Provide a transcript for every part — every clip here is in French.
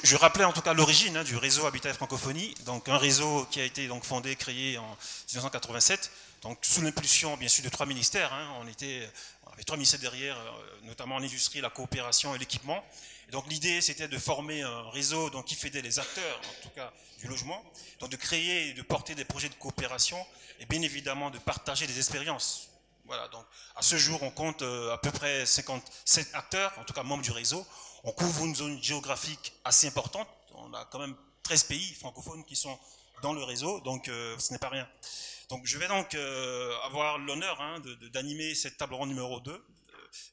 je rappelais en tout cas l'origine du réseau Habitat et Francophonie, donc un réseau qui a été donc fondé, créé en 1987, donc sous l'impulsion bien sûr de 3 ministères. On avait 3 ministères derrière, notamment l'industrie, la coopération et l'équipement. Et donc l'idée c'était de former un réseau donc, qui fédère les acteurs, en tout cas du logement, donc de créer et de porter des projets de coopération et bien évidemment de partager des expériences. Voilà, donc à ce jour, on compte à peu près 57 acteurs, en tout cas membres du réseau. On couvre une zone géographique assez importante. On a quand même 13 pays francophones qui sont dans le réseau, donc ce n'est pas rien. Donc je vais donc avoir l'honneur d'animer cette table ronde numéro 2,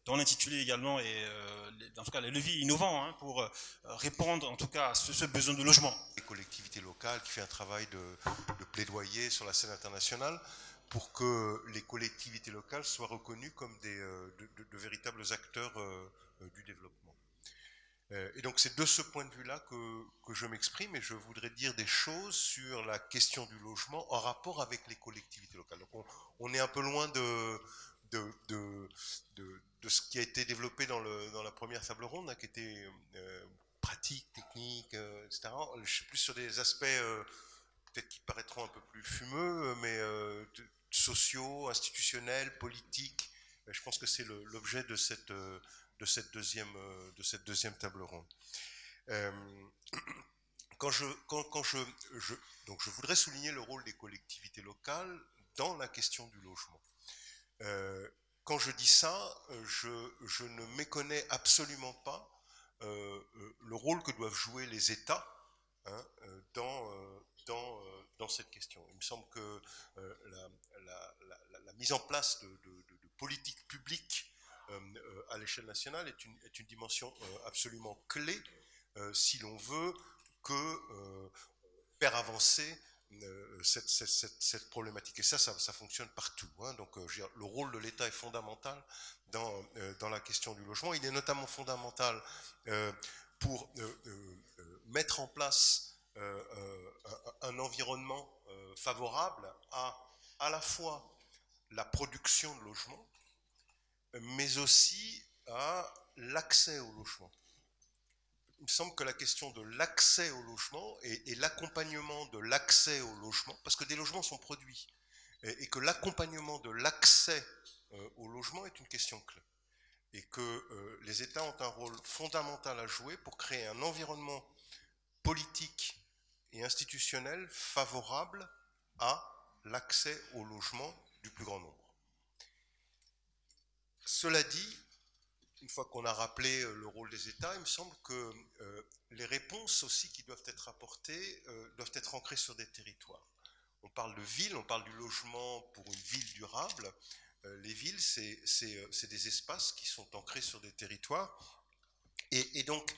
dont l'intitulé également est, en tout cas, les leviers innovants pour répondre en tout cas à ce besoin de logement. Les collectivités locales qui fait un travail de plaidoyer sur la scène internationale pour que les collectivités locales soient reconnues comme de véritables acteurs du développement. Et donc c'est de ce point de vue-là que je m'exprime, et je voudrais dire des choses sur la question du logement en rapport avec les collectivités locales. Donc on est un peu loin de ce qui a été développé dans la première table ronde, qui était pratique, technique, etc. Je suis plus sur des aspects peut-être qui paraîtront un peu plus fumeux, mais sociaux, institutionnels, politiques. Je pense que c'est l'objet de cette deuxième table ronde. Donc je voudrais souligner le rôle des collectivités locales dans la question du logement. Quand je dis ça, je ne méconnais absolument pas le rôle que doivent jouer les États dans cette question. Il me semble que la mise en place de politiques publiques à l'échelle nationale est une dimension absolument clé si l'on veut faire avancer cette problématique. Et ça fonctionne partout. Donc le rôle de l'État est fondamental dans la question du logement. Il est notamment fondamental pour mettre en place un environnement favorable à la fois la production de logements, mais aussi à l'accès au logement. Il me semble que la question de l'accès au logement et l'accompagnement de l'accès au logement, parce que des logements sont produits, et que l'accompagnement de l'accès au logement est une question clé. Et que les États ont un rôle fondamental à jouer pour créer un environnement politique et institutionnel favorable à l'accès au logement du plus grand nombre. Cela dit, une fois qu'on a rappelé le rôle des États, il me semble que les réponses aussi qui doivent être apportées doivent être ancrées sur des territoires. On parle de villes, on parle du logement pour une ville durable. Les villes, c'est des espaces qui sont ancrés sur des territoires. Et donc,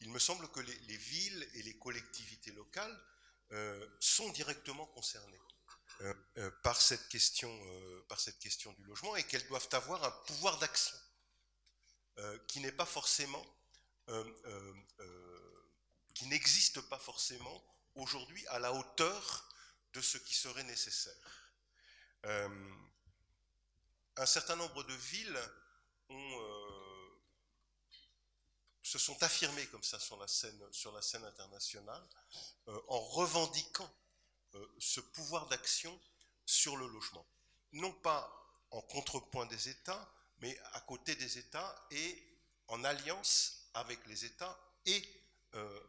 il me semble que les villes et les collectivités locales sont directement concernées par cette question du logement, et qu'elles doivent avoir un pouvoir d'action qui n'est pas forcément, qui n'existe pas forcément aujourd'hui à la hauteur de ce qui serait nécessaire. Un certain nombre de villes se sont affirmées comme ça sur la scène internationale en revendiquant ce pouvoir d'action sur le logement. Non pas en contrepoint des États, mais à côté des États et en alliance avec les États et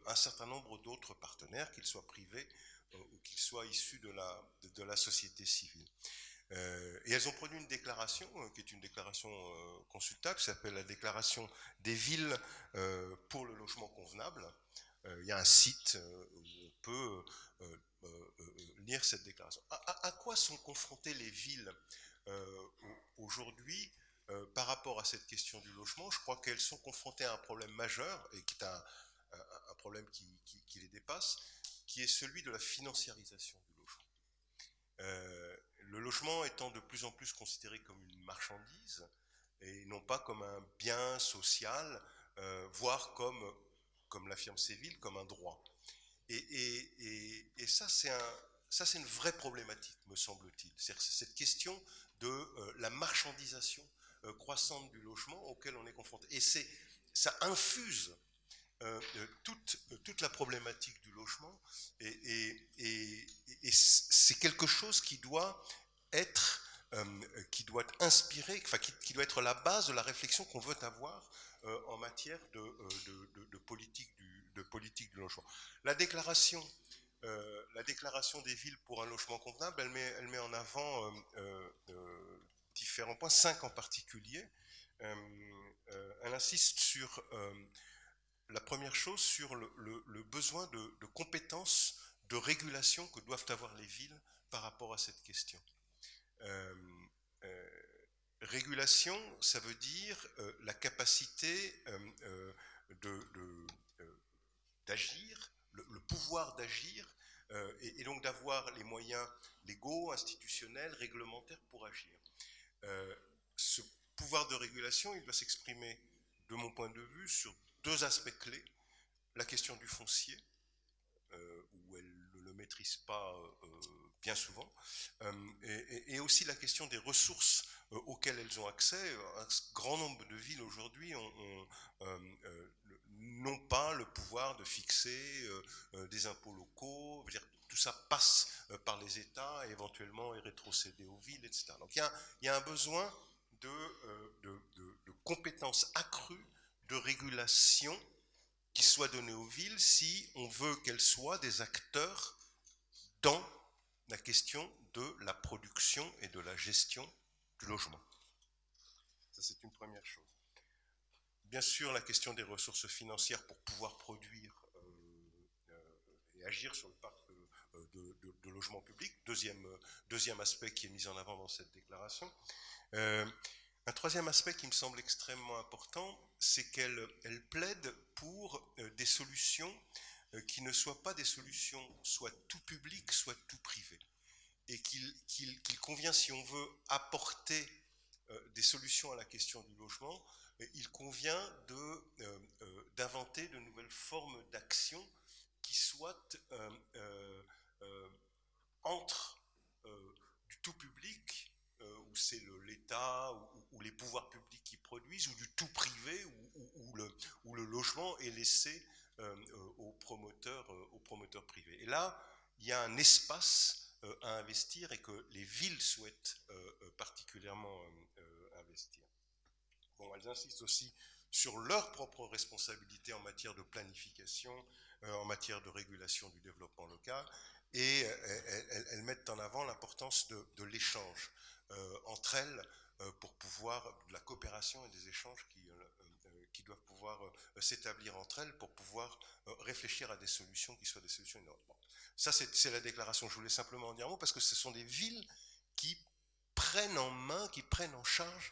un certain nombre d'autres partenaires, qu'ils soient privés ou qu'ils soient issus de la société civile. Et elles ont produit une déclaration, qui est une déclaration consultable, qui s'appelle la déclaration des villes pour le logement convenable. Il y a un site où on peut lire cette déclaration. À quoi sont confrontées les villes aujourd'hui par rapport à cette question du logement? Je crois qu'elles sont confrontées à un problème majeur, et qui est un problème qui les dépasse, qui est celui de la financiarisation du logement. Le logement étant de plus en plus considéré comme une marchandise, et non pas comme un bien social, voire comme l'affirment ces villes, comme un droit. Et ça, c'est une vraie problématique, me semble-t-il. C'est cette question de la marchandisation croissante du logement auquel on est confronté. Et ça infuse toute la problématique du logement, et c'est quelque chose qui doit être, inspiré, enfin, qui doit être la base de la réflexion qu'on veut avoir en matière de politique du logement. La déclaration des villes pour un logement convenable, elle met en avant différents points, 5 en particulier. Elle insiste sur la première chose, sur le besoin de compétences, de régulation que doivent avoir les villes par rapport à cette question. Régulation, ça veut dire la capacité d'agir, le pouvoir d'agir, et donc d'avoir les moyens légaux, institutionnels, réglementaires pour agir. Ce pouvoir de régulation, il doit s'exprimer, de mon point de vue, sur 2 aspects clés. La question du foncier, où elle ne le maîtrise pas bien souvent, et aussi la question des ressources auxquelles elles ont accès. Un grand nombre de villes aujourd'hui n'ont pas le pouvoir de fixer des impôts locaux. Je veux dire, tout ça passe par les États et éventuellement est rétrocédé aux villes, etc. Donc il y a un besoin de compétences accrues de régulation qui soient données aux villes si on veut qu'elles soient des acteurs dans la question de la production et de la gestion du logement. Ça, c'est une première chose. Bien sûr, la question des ressources financières pour pouvoir produire et agir sur le parc de logements publics. Deuxième aspect qui est mis en avant dans cette déclaration. Un troisième aspect qui me semble extrêmement important, c'est qu'elle plaide pour des solutions qui ne soient pas des solutions soit tout public, soit tout privé. Et qu'il convient, si on veut apporter des solutions à la question du logement, il convient d'inventer de nouvelles formes d'action qui soient entre du tout public, où c'est l'État ou les pouvoirs publics qui produisent, ou du tout privé, où le logement est laissé aux promoteurs privés. Et là, il y a un espace à investir et que les villes souhaitent particulièrement investir. Bon, elles insistent aussi sur leurs propres responsabilités en matière de planification, en matière de régulation du développement local, et elles mettent en avant l'importance de l'échange entre elles pour pouvoir, de la coopération et des échanges qui doivent pouvoir s'établir entre elles pour pouvoir réfléchir à des solutions qui soient des solutions innovantes. Bon. Ça, c'est la déclaration. Je voulais simplement en dire un mot parce que ce sont des villes qui prennent en main, qui prennent en charge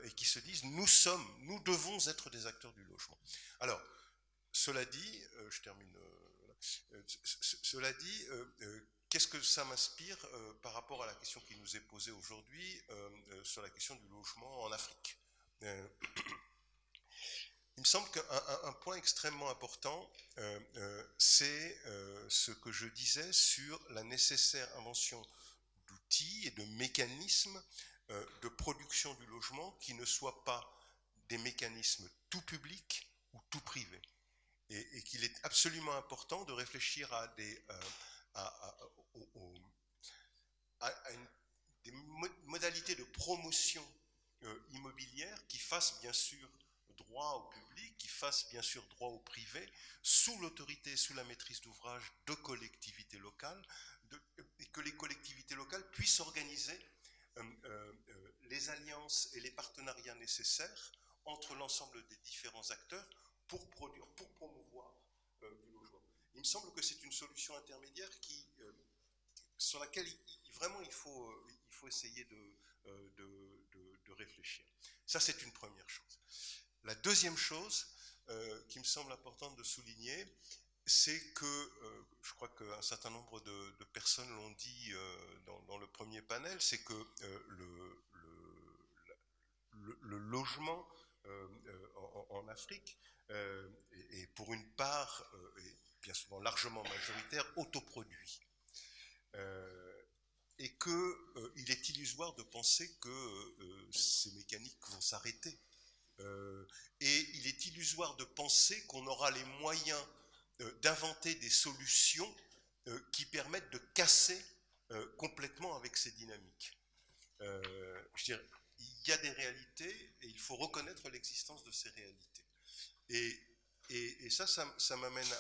et qui se disent nous devons être des acteurs du logement. Alors, cela dit, je termine. Cela dit, qu'est-ce que ça m'inspire par rapport à la question qui nous est posée aujourd'hui sur la question du logement en Afrique? Il me semble qu'un point extrêmement important, c'est ce que je disais sur la nécessaire invention d'outils et de mécanismes de production du logement qui ne soient pas des mécanismes tout publics ou tout privés. Et qu'il est absolument important de réfléchir à des modalités de promotion immobilière qui fassent bien sûr droit au public, qui fassent bien sûr droit au privé, sous l'autorité, sous la maîtrise d'ouvrage de collectivités locales, et que les collectivités locales puissent organiser les alliances et les partenariats nécessaires entre l'ensemble des différents acteurs pour produire, pour promouvoir du logement. Il me semble que c'est une solution intermédiaire sur laquelle vraiment il faut essayer de réfléchir. Ça, c'est une première chose. La deuxième chose qui me semble importante de souligner, c'est que, je crois qu'un certain nombre de personnes l'ont dit dans le premier panel, c'est que le logement en Afrique est pour une part, et bien souvent largement majoritaire, autoproduit. Et qu'il est illusoire de penser que ces mécaniques vont s'arrêter. Et il est illusoire de penser qu'on aura les moyens d'inventer des solutions qui permettent de casser complètement avec ces dynamiques. Je dirais, il y a des réalités et il faut reconnaître l'existence de ces réalités. Et ça m'amène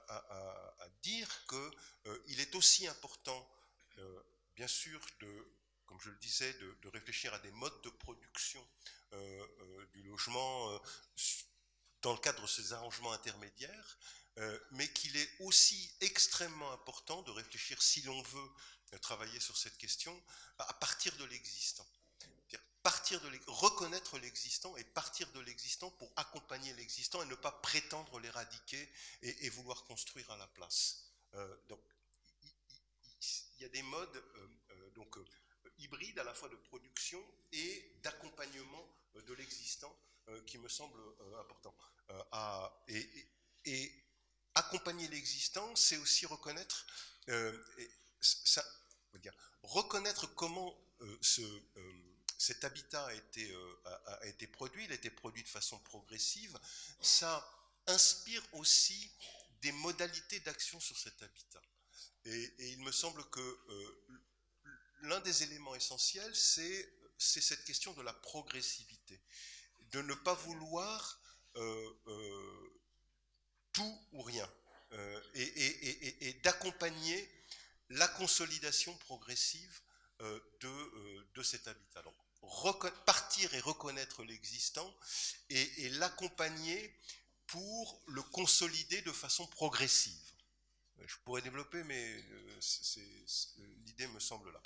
à dire qu'il est aussi important, bien sûr, comme je le disais, de réfléchir à des modes de production du logement dans le cadre de ces arrangements intermédiaires, mais qu'il est aussi extrêmement important de réfléchir, si l'on veut travailler sur cette question, à partir de l'existant. Reconnaître l'existant et partir de l'existant pour accompagner l'existant et ne pas prétendre l'éradiquer et vouloir construire à la place. Donc, il y a des modes hybrides à la fois de production et d'accompagnement de l'existant qui me semblent importants. Et accompagner l'existant, c'est aussi reconnaître reconnaître comment cet habitat a été produit, il a été produit de façon progressive, ça inspire aussi des modalités d'action sur cet habitat. Et il me semble que l'un des éléments essentiels, c'est cette question de la progressivité, de ne pas vouloir tout ou rien, et d'accompagner la consolidation progressive de cet habitat. Donc, partir et reconnaître l'existant et l'accompagner pour le consolider de façon progressive. Je pourrais développer, mais l'idée me semble là.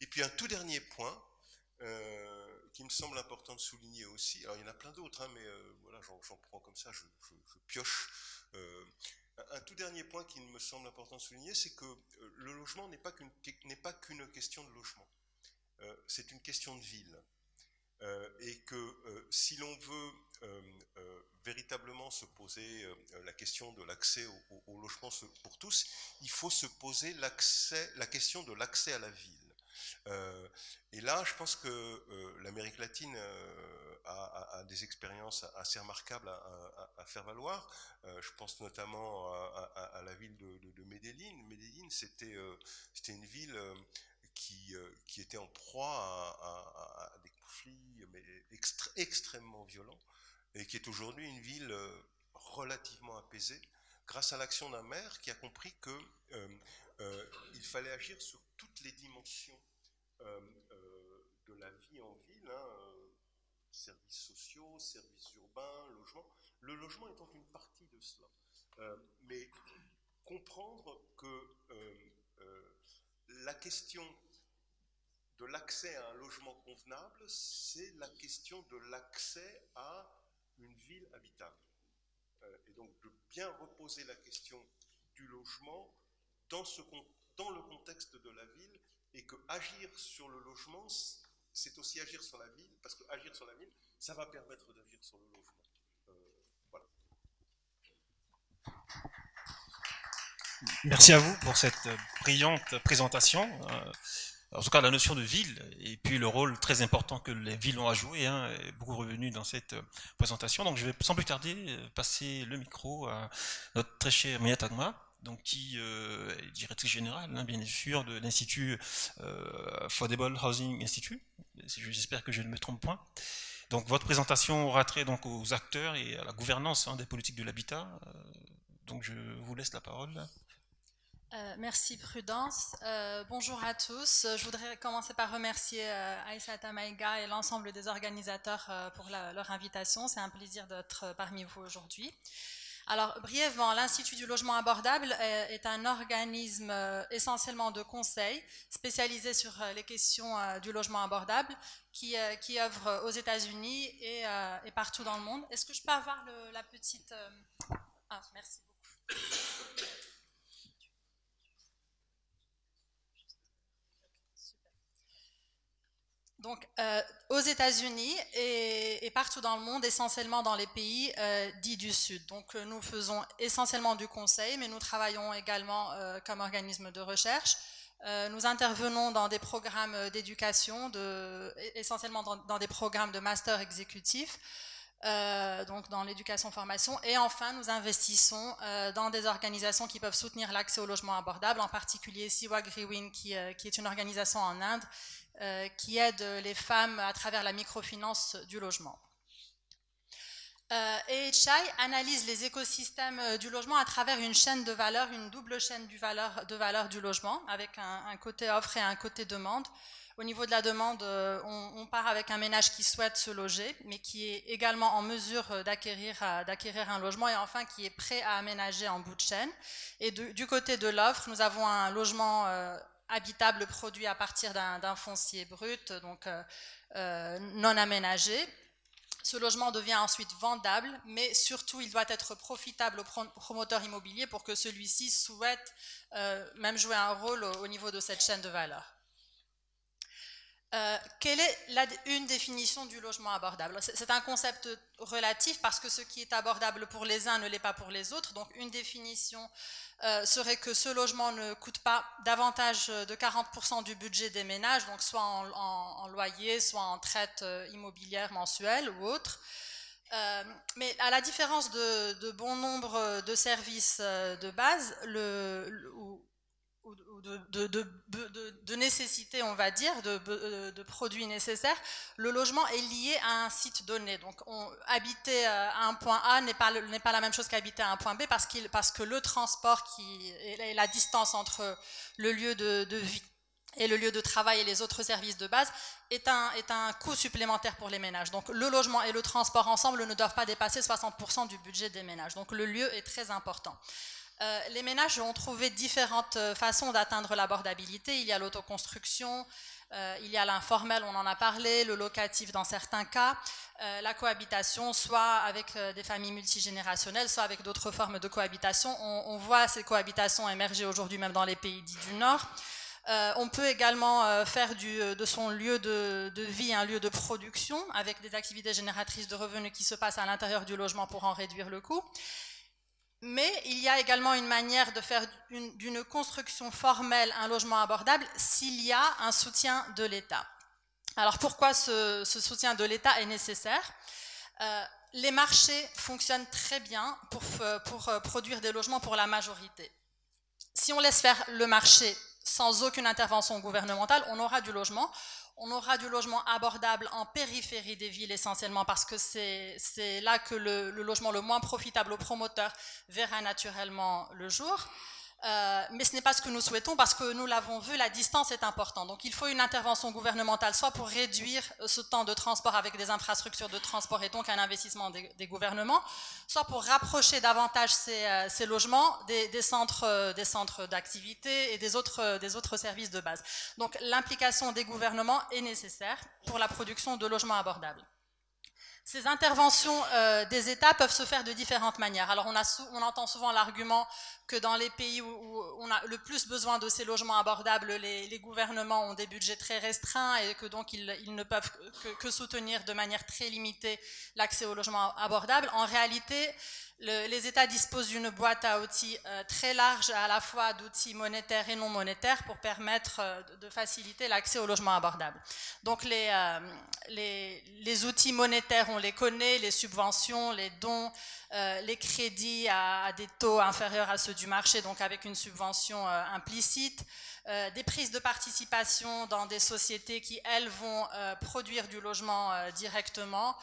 Et puis un tout dernier point qui me semble important de souligner aussi, alors il y en a plein d'autres, hein, mais voilà, j'en prends comme ça, je pioche. Un tout dernier point qui me semble important de souligner, c'est que le logement n'est pas qu'une question de logement. C'est une question de ville. Et que si l'on veut véritablement se poser la question de l'accès au logement pour tous, il faut se poser la question de l'accès à la ville. Et là, je pense que l'Amérique latine a des expériences assez remarquables à faire valoir. Je pense notamment à la ville de Medellín. Medellín, c'était une ville qui était en proie à des conflits mais extrêmement violents et qui est aujourd'hui une ville relativement apaisée grâce à l'action d'un maire qui a compris qu'il fallait agir sur toutes les dimensions de la vie en ville, services sociaux, services urbains, logement. Le logement étant une partie de cela. Mais comprendre que la question de l'accès à un logement convenable, c'est la question de l'accès à une ville habitable. Et donc de bien reposer la question du logement dans le contexte de la ville, et que agir sur le logement, c'est aussi agir sur la ville, parce que agir sur la ville, ça va permettre d'agir sur le logement. Voilà. Merci à vous pour cette brillante présentation. En tout cas, la notion de ville, et puis le rôle très important que les villes ont à jouer, est beaucoup revenu dans cette présentation. Donc je vais sans plus tarder passer le micro à notre très cher Mia Tagma, donc qui est directrice générale, bien sûr, de l'Institut Affordable Housing Institute. J'espère que je ne me trompe point. Donc votre présentation aura trait donc aux acteurs et à la gouvernance des politiques de l'habitat. Donc je vous laisse la parole. Merci Prudence. Bonjour à tous. Je voudrais commencer par remercier Aïssata Maïga et l'ensemble des organisateurs pour leur invitation. C'est un plaisir d'être parmi vous aujourd'hui. Alors, brièvement, l'Institut du logement abordable est un organisme essentiellement de conseil spécialisé sur les questions du logement abordable qui œuvre aux États-Unis et partout dans le monde. Est-ce que je peux avoir la petite... Ah, merci beaucoup. Donc, aux États-Unis et partout dans le monde, essentiellement dans les pays dits du Sud. Donc, nous faisons essentiellement du conseil, mais nous travaillons également comme organisme de recherche. Nous intervenons dans des programmes d'éducation, essentiellement dans des programmes de master exécutif. donc dans l'éducation-formation. Et enfin, nous investissons dans des organisations qui peuvent soutenir l'accès au logement abordable, en particulier Siwa Griwin, qui est une organisation en Inde, qui aide les femmes à travers la microfinance du logement. AHI analyse les écosystèmes du logement à travers une chaîne de valeur, une double chaîne de valeur du logement, avec un côté offre et un côté demande. Au niveau de la demande, on part avec un ménage qui souhaite se loger, mais qui est également en mesure d'acquérir un logement, et enfin qui est prêt à aménager en bout de chaîne. Et du côté de l'offre, nous avons un logement habitable produit à partir d'un foncier brut, donc non aménagé. Ce logement devient ensuite vendable, mais surtout il doit être profitable au promoteur immobilier pour que celui-ci souhaite même jouer un rôle au niveau de cette chaîne de valeur. Quelle est une définition du logement abordable? C'est un concept relatif parce que ce qui est abordable pour les uns ne l'est pas pour les autres. Donc une définition serait que ce logement ne coûte pas davantage de 40% du budget des ménages, donc soit en loyer, soit en traite immobilière mensuelle ou autre. Mais à la différence de bon nombre de services de base, de nécessité, on va dire, de produits nécessaires, le logement est lié à un site donné. Donc habiter à un point A n'est pas la même chose qu'habiter à un point B parce que le transport et la distance entre le lieu de vie et le lieu de travail et les autres services de base est un coût supplémentaire pour les ménages. Donc le logement et le transport ensemble ne doivent pas dépasser 60% du budget des ménages. Donc le lieu est très important. Les ménages ont trouvé différentes façons d'atteindre l'abordabilité. Il y a l'autoconstruction, il y a l'informel, on en a parlé, le locatif dans certains cas, la cohabitation, soit avec des familles multigénérationnelles, soit avec d'autres formes de cohabitation. On voit ces cohabitations émerger aujourd'hui même dans les pays dits du Nord. On peut également faire de son lieu de vie un lieu de production avec des activités génératrices de revenus qui se passent à l'intérieur du logement pour en réduire le coût. Mais il y a également une manière de faire d'une construction formelle un logement abordable s'il y a un soutien de l'État. Alors pourquoi ce soutien de l'État est nécessaire? Les marchés fonctionnent très bien pour produire des logements pour la majorité. Si on laisse faire le marché sans aucune intervention gouvernementale, on aura du logement. On aura du logement abordable en périphérie des villes essentiellement parce que c'est là que le logement le moins profitable aux promoteurs verra naturellement le jour. Mais ce n'est pas ce que nous souhaitons parce que nous l'avons vu, la distance est importante. Donc il faut une intervention gouvernementale, soit pour réduire ce temps de transport avec des infrastructures de transport et donc un investissement des gouvernements, soit pour rapprocher davantage ces logements des centres d'activité et des autres services de base. Donc l'implication des gouvernements est nécessaire pour la production de logements abordables. Ces interventions des États peuvent se faire de différentes manières. Alors on entend souvent l'argument que dans les pays où on a le plus besoin de ces logements abordables, les gouvernements ont des budgets très restreints et que donc ils ne peuvent que soutenir de manière très limitée l'accès au logement abordable. En réalité, les États disposent d'une boîte à outils très large, à la fois d'outils monétaires et non monétaires, pour permettre de faciliter l'accès au logement abordable. Donc les outils monétaires, on les connaît, les subventions, les dons, les crédits à des taux inférieurs à ceux du marché, donc avec une subvention implicite, des prises de participation dans des sociétés qui, elles, vont produire du logement directement.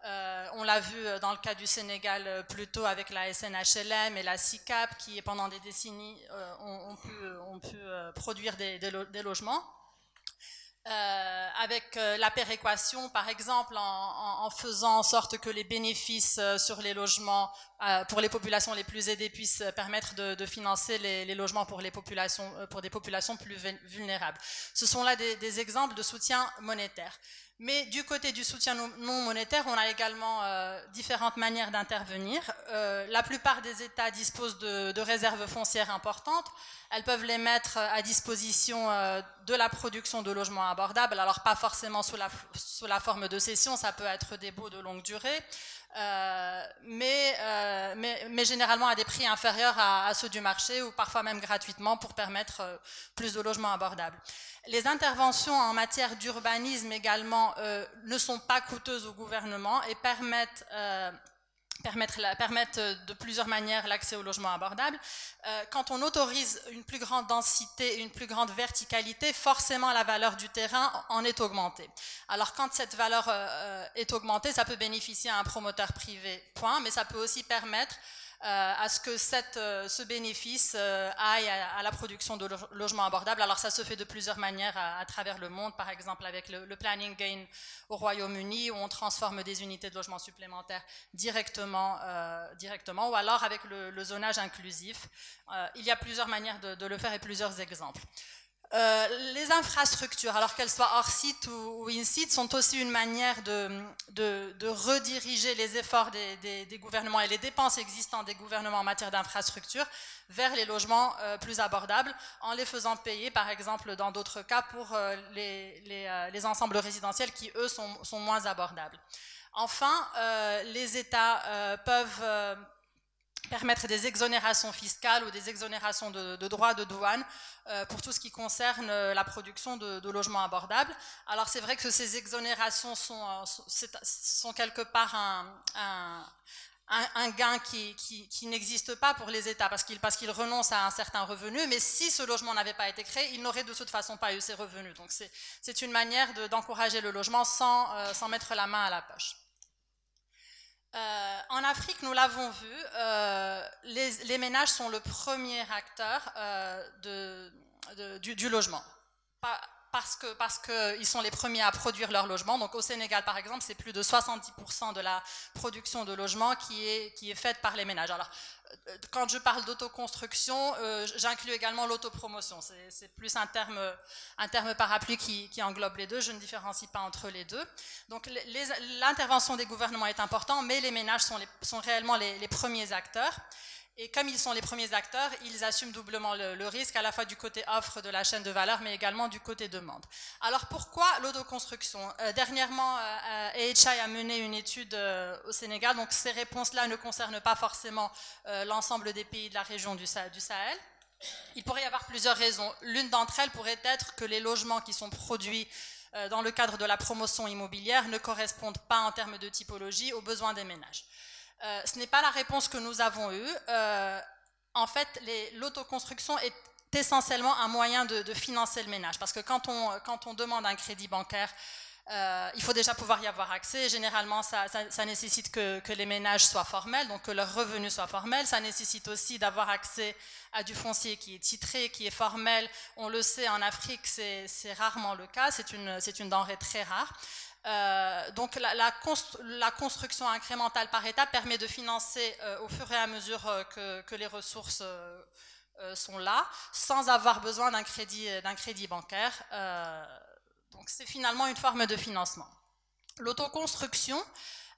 On l'a vu dans le cas du Sénégal plus tôt avec la SNHLM et la SICAP qui pendant des décennies ont pu produire des logements. Avec la péréquation par exemple en faisant en sorte que les bénéfices sur les logements pour les populations les plus aidées puissent permettre de financer les logements pour des populations plus vulnérables. Ce sont là des exemples de soutien monétaire. Mais du côté du soutien non monétaire, on a également différentes manières d'intervenir. La plupart des États disposent de réserves foncières importantes. Elles peuvent les mettre à disposition de la production de logements abordables. Alors pas forcément sous la forme de cession, ça peut être des baux de longue durée, mais généralement à des prix inférieurs à ceux du marché ou parfois même gratuitement pour permettre plus de logements abordables. Les interventions en matière d'urbanisme également logements ne sont pas coûteuses au gouvernement et permettent de plusieurs manières l'accès au logement abordable. Quand on autorise une plus grande densité, une plus grande verticalité, forcément la valeur du terrain en est augmentée. Alors quand cette valeur est augmentée, ça peut bénéficier à un promoteur privé, point, mais ça peut aussi permettre à ce que ce bénéfice aille à la production de logements abordables. Alors ça se fait de plusieurs manières à travers le monde, par exemple avec le Planning Gain au Royaume-Uni, où on transforme des unités de logement supplémentaires directement, ou alors avec le zonage inclusif. Il y a plusieurs manières de le faire et plusieurs exemples. Les infrastructures, alors qu'elles soient hors site ou in site, sont aussi une manière de rediriger les efforts des gouvernements et les dépenses existantes des gouvernements en matière d'infrastructures vers les logements plus abordables, en les faisant payer, par exemple, dans d'autres cas, pour les ensembles résidentiels qui, eux, sont moins abordables. Enfin, les États peuvent permettre des exonérations fiscales ou des exonérations de droits de douane pour tout ce qui concerne la production de logements abordables. Alors c'est vrai que ces exonérations sont quelque part un gain qui n'existe pas pour les États parce qu'ils renoncent à un certain revenu, mais si ce logement n'avait pas été créé, ils n'auraient de toute façon pas eu ces revenus. Donc c'est une manière d'encourager le logement sans mettre la main à la poche. En Afrique, nous l'avons vu, les ménages sont le premier acteur du logement. Parce qu'ils sont les premiers à produire leur logement. Donc au Sénégal, par exemple, c'est plus de 70% de la production de logement qui est faite par les ménages. Alors, quand je parle d'autoconstruction, j'inclus également l'autopromotion. C'est plus un terme parapluie qui englobe les deux. Je ne différencie pas entre les deux. Donc l'intervention des gouvernements est importante, mais les ménages sont réellement les premiers acteurs. Et comme ils sont les premiers acteurs, ils assument doublement le risque, à la fois du côté offre de la chaîne de valeur, mais également du côté demande. Alors pourquoi l'autoconstruction? Dernièrement, AHI a mené une étude au Sénégal, donc ces réponses-là ne concernent pas forcément l'ensemble des pays de la région du Sahel. Il pourrait y avoir plusieurs raisons. L'une d'entre elles pourrait être que les logements qui sont produits dans le cadre de la promotion immobilière ne correspondent pas en termes de typologie aux besoins des ménages. Ce n'est pas la réponse que nous avons eue. En fait, l'autoconstruction est essentiellement un moyen de financer le ménage. Parce que quand on demande un crédit bancaire, il faut déjà pouvoir y avoir accès. Généralement, ça nécessite que les ménages soient formels, donc que leurs revenus soient formels. Ça nécessite aussi d'avoir accès à du foncier qui est titré, qui est formel. On le sait, en Afrique, c'est rarement le cas. C'est une denrée très rare. Donc la construction incrémentale par étape permet de financer au fur et à mesure que les ressources sont là, sans avoir besoin d'un crédit bancaire. Donc c'est finalement une forme de financement. L'autoconstruction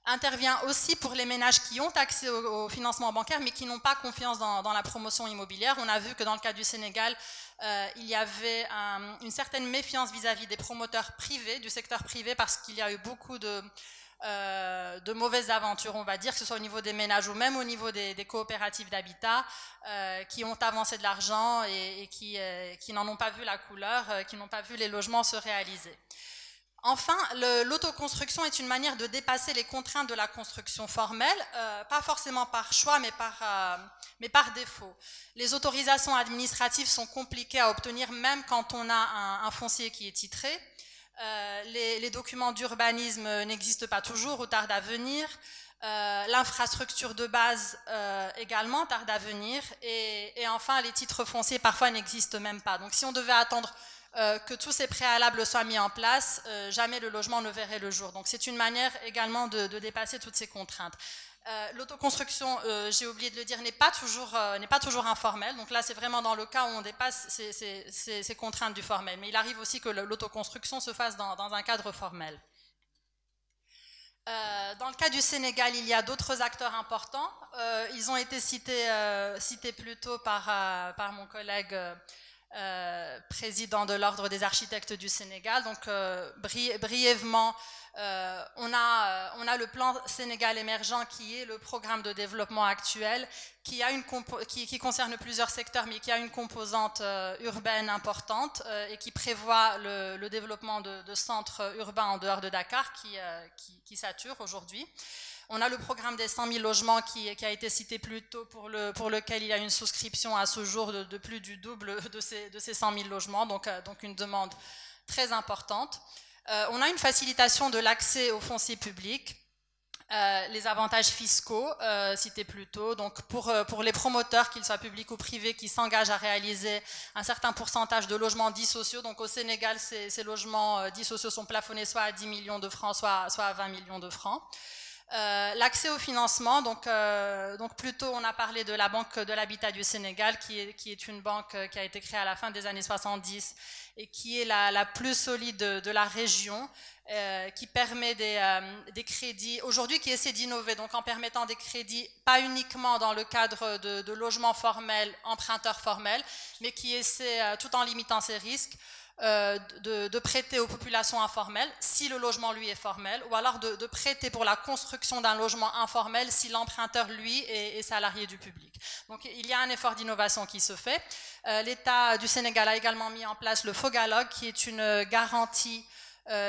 intervient aussi pour les ménages qui ont accès au financement bancaire mais qui n'ont pas confiance dans la promotion immobilière. On a vu que dans le cas du Sénégal, il y avait une certaine méfiance vis-à-vis des promoteurs privés, du secteur privé, parce qu'il y a eu beaucoup de mauvaises aventures, on va dire, que ce soit au niveau des ménages ou même au niveau des coopératives d'habitat, qui ont avancé de l'argent et qui n'en ont pas vu la couleur, qui n'ont pas vu les logements se réaliser. Enfin, l'autoconstruction est une manière de dépasser les contraintes de la construction formelle, pas forcément par choix, mais par défaut. Les autorisations administratives sont compliquées à obtenir, même quand on a un foncier qui est titré. Les documents d'urbanisme n'existent pas toujours ou tardent à venir. L'infrastructure de base également tarde à venir. Et enfin, les titres fonciers parfois n'existent même pas. Donc si on devait attendre que tous ces préalables soient mis en place, jamais le logement ne verrait le jour. Donc c'est une manière également de dépasser toutes ces contraintes. L'autoconstruction, j'ai oublié de le dire, n'est pas toujours informelle. Donc là, c'est vraiment dans le cas où on dépasse ces contraintes du formel. Mais il arrive aussi que l'autoconstruction se fasse dans un cadre formel. Dans le cas du Sénégal, il y a d'autres acteurs importants. Ils ont été cités plus tôt par mon collègue président de l'Ordre des architectes du Sénégal. Donc brièvement, On a le plan Sénégal émergent qui est le programme de développement actuel qui concerne plusieurs secteurs mais qui a une composante urbaine importante et qui prévoit le développement de centres urbains en dehors de Dakar qui saturent aujourd'hui. On a le programme des 100 000 logements qui a été cité plus tôt pour lequel il y a une souscription à ce jour de plus du double de ces 100 000 logements, donc une demande très importante. On a une facilitation de l'accès au foncier public, les avantages fiscaux cités plus tôt, donc pour les promoteurs, qu'ils soient publics ou privés, qui s'engagent à réaliser un certain pourcentage de logements dits sociaux. Donc au Sénégal, ces logements dits sociaux sont plafonnés soit à 10 millions de francs, soit à 20 millions de francs. L'accès au financement, donc plutôt on a parlé de la Banque de l'Habitat du Sénégal qui est une banque qui a été créée à la fin des années 70 et qui est la plus solide de la région, qui permet des crédits, aujourd'hui qui essaie d'innover, donc en permettant des crédits pas uniquement dans le cadre de logements formels, emprunteurs formels, mais qui essaie, tout en limitant ses risques, de prêter aux populations informelles si le logement lui est formel, ou alors de prêter pour la construction d'un logement informel si l'emprunteur lui est salarié du public. Donc il y a un effort d'innovation qui se fait. L'État du Sénégal a également mis en place le Fogalogue qui est une garantie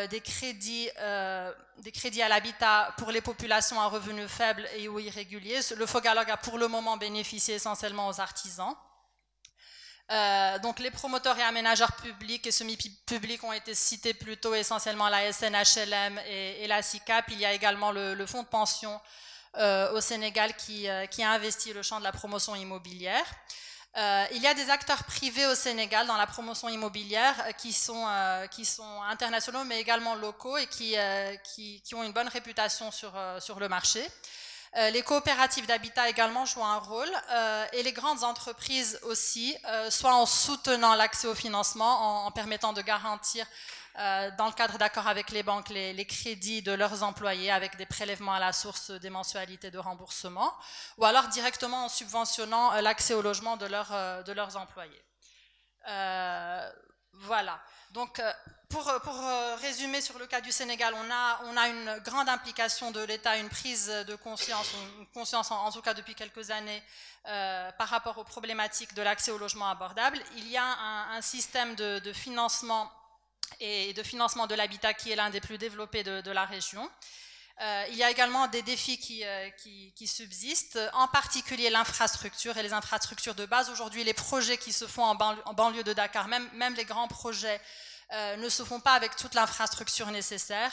des crédits à l'habitat pour les populations à revenus faibles et ou irréguliers. Le Fogalogue a pour le moment bénéficié essentiellement aux artisans. Donc les promoteurs et aménageurs publics et semi-publics ont été cités plus tôt, essentiellement la SNHLM et la SICAP. Il y a également le fonds de pension au Sénégal qui a investi le champ de la promotion immobilière. Il y a des acteurs privés au Sénégal dans la promotion immobilière qui sont internationaux mais également locaux et qui ont une bonne réputation sur le marché. Les coopératives d'habitat également jouent un rôle et les grandes entreprises aussi, soit en soutenant l'accès au financement, en permettant de garantir dans le cadre d'accords avec les banques les crédits de leurs employés avec des prélèvements à la source des mensualités de remboursement, ou alors directement en subventionnant l'accès au logement de leurs employés. Voilà. Donc, pour résumer sur le cas du Sénégal, on a une grande implication de l'État, une prise de conscience, une conscience en tout cas depuis quelques années par rapport aux problématiques de l'accès au logement abordable. Il y a un système de financement et de financement de l'habitat qui est l'un des plus développés de la région. Il y a également des défis qui subsistent, en particulier l'infrastructure et les infrastructures de base. Aujourd'hui, les projets qui se font en banlieue de Dakar, même les grands projets, ne se font pas avec toute l'infrastructure nécessaire.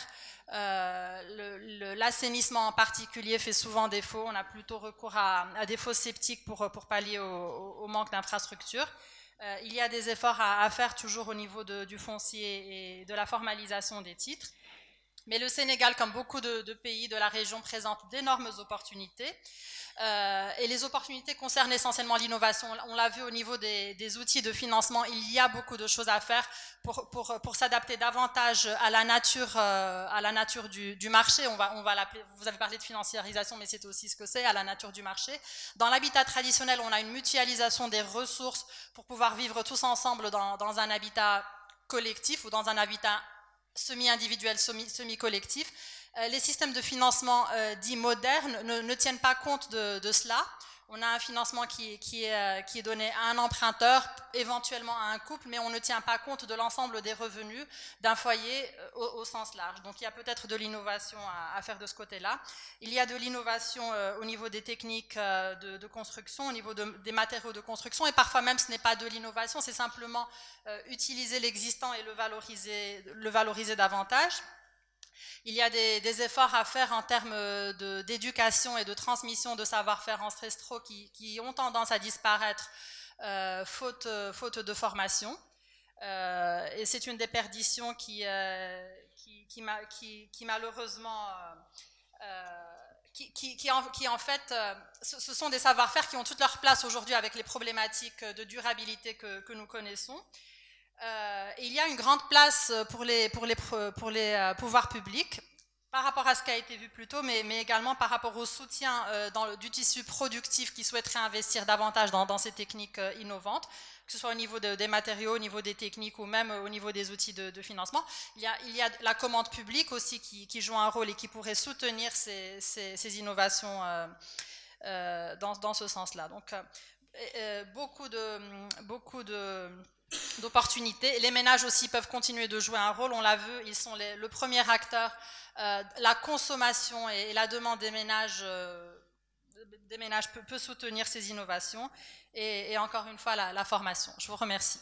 L'assainissement en particulier fait souvent défaut. On a plutôt recours à des fosses septiques pour pallier au manque d'infrastructure. Il y a des efforts à faire toujours au niveau du foncier et de la formalisation des titres. Mais le Sénégal, comme beaucoup de pays de la région, présente d'énormes opportunités. Et les opportunités concernent essentiellement l'innovation. On l'a vu au niveau des outils de financement, il y a beaucoup de choses à faire pour s'adapter davantage à la nature du marché. On va l'appeler, vous avez parlé de financiarisation, mais c'est aussi ce que c'est, à la nature du marché. Dans l'habitat traditionnel, on a une mutualisation des ressources pour pouvoir vivre tous ensemble dans un habitat collectif ou dans un habitat semi-individuel, semi-collectif. Les systèmes de financement dits modernes ne tiennent pas compte de cela. On a un financement qui est donné à un emprunteur, éventuellement à un couple, mais on ne tient pas compte de l'ensemble des revenus d'un foyer au sens large. Donc il y a peut-être de l'innovation à faire de ce côté-là. Il y a de l'innovation au niveau des techniques de construction, au niveau des matériaux de construction, et parfois même ce n'est pas de l'innovation, c'est simplement utiliser l'existant et le valoriser davantage. Il y a des efforts à faire en termes d'éducation et de transmission de savoir-faire ancestraux qui ont tendance à disparaître faute de formation. Et c'est une des perditions qui malheureusement... en fait, ce sont des savoir-faire qui ont toute leur place aujourd'hui avec les problématiques de durabilité que nous connaissons. Il y a une grande place pour les pouvoirs publics, par rapport à ce qui a été vu plus tôt, mais également par rapport au soutien du tissu productif qui souhaiterait investir davantage dans ces techniques innovantes, que ce soit au niveau des matériaux, au niveau des techniques ou même au niveau des outils de financement. Il y a la commande publique aussi qui joue un rôle et qui pourrait soutenir ces innovations dans ce sens-là. Donc, beaucoup d'opportunités. Les ménages aussi peuvent continuer de jouer un rôle, on l'a vu, ils sont le premier acteur. La consommation et la demande des ménages peut soutenir ces innovations et encore une fois la formation. Je vous remercie.